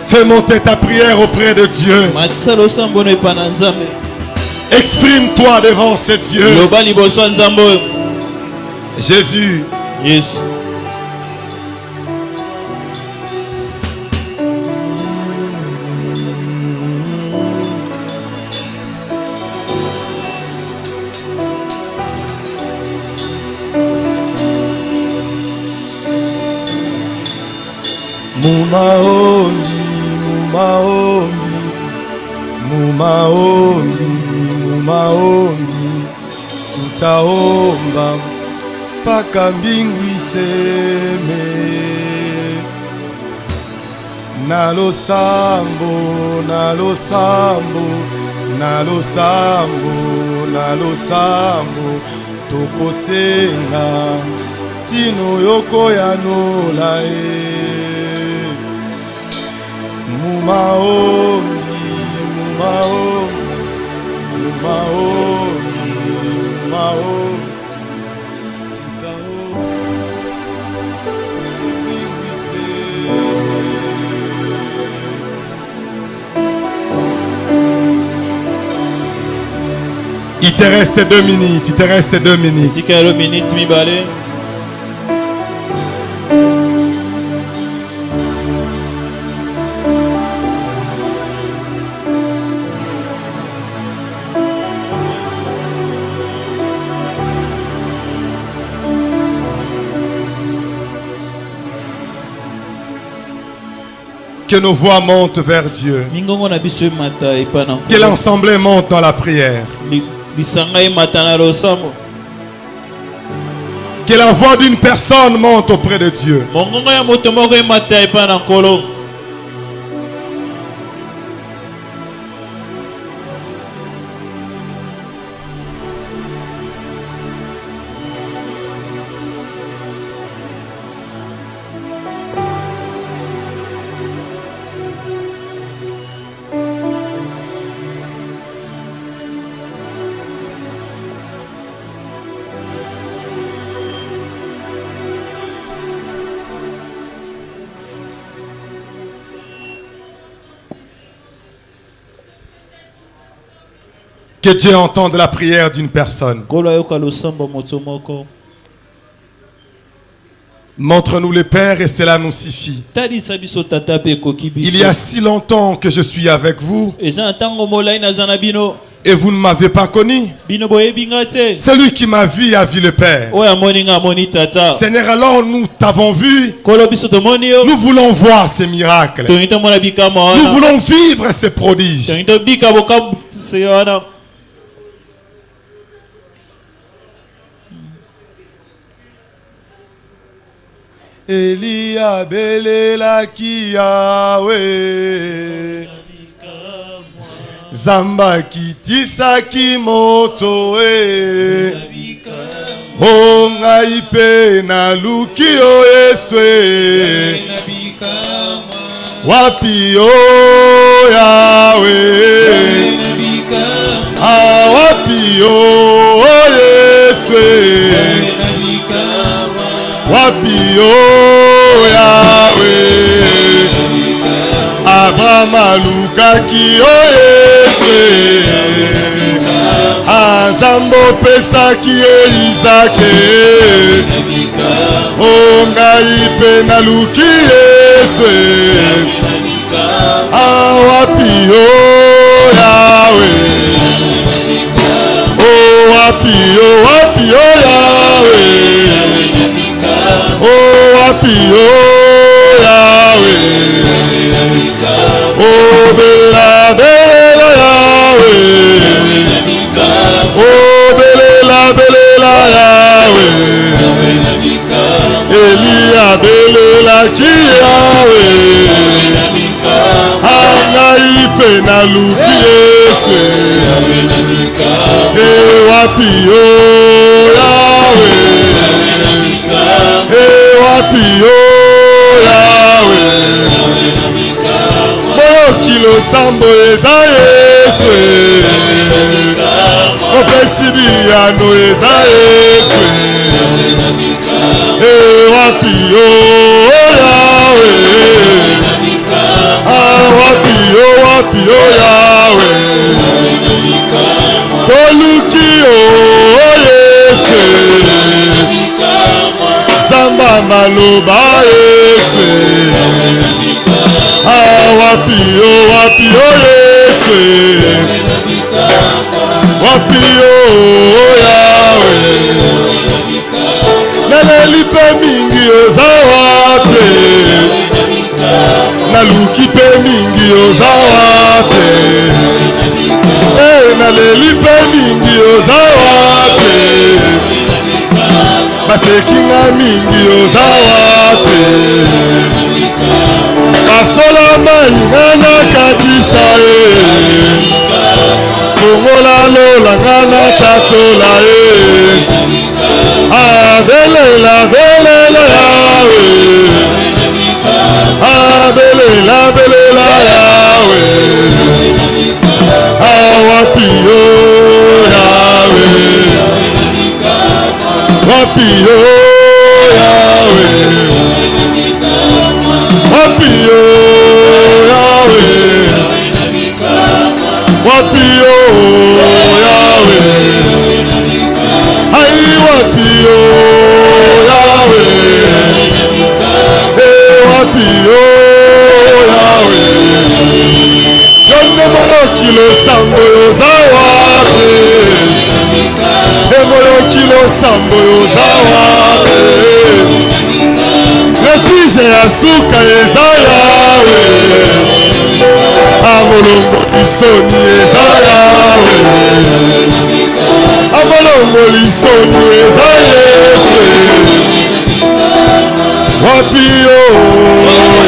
Fais monter ta prière auprès de Dieu. Exprime-toi devant ce Dieu. Jésus. Yes. Mumaombi, tutaomba mpaka mbingu iseme. Nalosambo, tokosenga tino yoko yanola Mumaombi. Il te reste 2 minutes. Que nos voix montent vers Dieu. Que l'ensemble monte dans la prière. Que la voix d'une personne monte auprès de Dieu. Que Dieu entende la prière d'une personne. Montre-nous le Père et cela nous suffit. Il y a si longtemps que je suis avec vous et vous ne m'avez pas connu. Celui qui m'a vu a vu le Père. Seigneur, alors nous t'avons vu. Nous voulons voir ces miracles. Nous voulons vivre ces prodiges. Elia belela kiawe Zamba kitisa kimoto Honga ipe na lukio Yeswe Wapi o Yahweh Wapi o Yeswe Wapi o Yahweh Abraham alukaki o Yeswe Azambo pesaki e Isake Ongai pe naluki Yeswe Wapi o Yahweh Wapi o Yahweh Wapi o Yahweh bela bela Yahweh belela Yahweh Elia belela ki Yahweh Angai pe naluki Yeswe Wapi o Yahweh Wapi o Yahweh Moyo kilo sambo eza Yeswe Opesi biyano eza Yeswe Wapi o Yahweh Wapi o Yahweh Toluki o Yeswe Samba maloba Yeswe Wapi o Yeswe Wapi o Yahweh Naleli pe mingi oza wapi Naluki pe mingi oza wapi Naleli pe mingi oza wapi Basekinga mingi oza wapi Basola mainga na katisa Kongola lola ngana tatola belela Yahweh belela Yahweh Wapi o Yahweh Wapi o Yahweh Wapi o Yahweh Wapi o Yahweh Wapi o Yahweh Wapi o Yahweh Yonde moyo kilo sambo yoza wapi moyo kilo sambo yoza wapi Retije ya suka eza Yahweh Amolongo isoni eza Yahweh Amolongo lisoni eza Yeswe Wapi o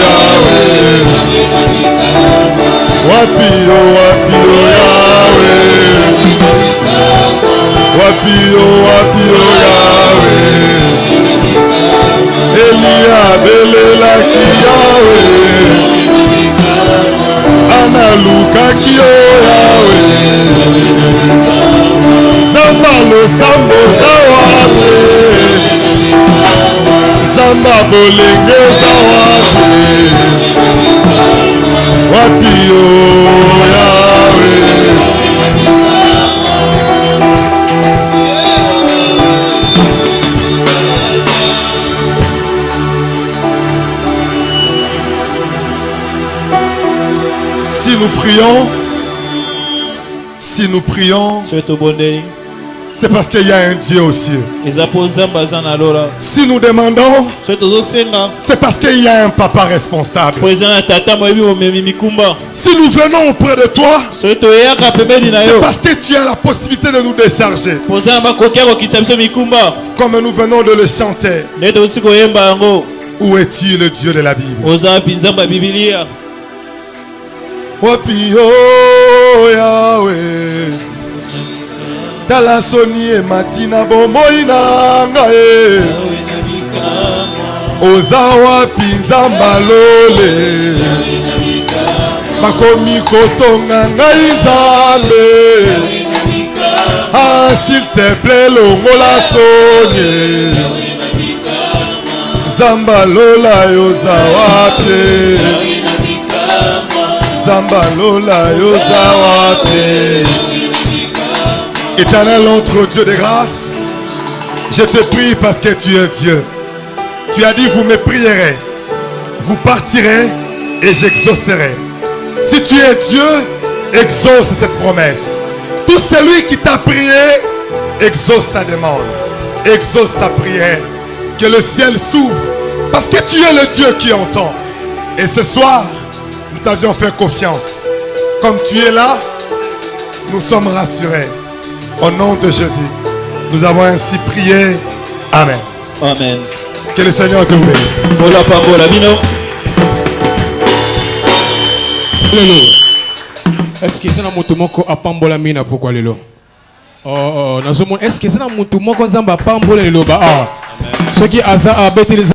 Yahweh Wapi o Yahweh Wapi o Yahweh Elia belela ki Yahweh Analukaki o Yahweh Zamba lo sambo zawape Zamba bolenge zawape Wapi o Yahweh prions, c'est parce qu'il y a un Dieu aux cieux. Si nous demandons, c'est parce qu'il y a un papa responsable. Si nous venons auprès de toi, c'est parce que tu as la possibilité de nous décharger. Comme nous venons de le chanter. Où es-tu, le Dieu de la Bible? Wapio Yahweh Talasoni e matina bomoina ngae Ozawa pinzamba lole Makomi kotonga ngai nzambe Ah s'il te plaît longola sonye Zamba lola yozawa pe Zambalola Yozawate. Éternel notre Dieu de grâce, je te prie parce que tu es Dieu. Tu as dit vous me prierez, vous partirez et j'exaucerai. Si tu es Dieu, exauce cette promesse. Tout celui qui t'a prié, exauce sa demande, exauce ta prière. Que le ciel s'ouvre parce que tu es le Dieu qui entend. Et ce soir, nous t'avions fait confiance. Comme tu es là, nous sommes rassurés. Au nom de Jésus, nous avons ainsi prié. Amen. Amen. Que le Seigneur te bénisse. Est-ce que c'est un moutoumoko à Pambola Mina pourquoi lelo? Est-ce que c'est un moutoumoko Zamba Pambola lelo? Ce qui a ça à bêter les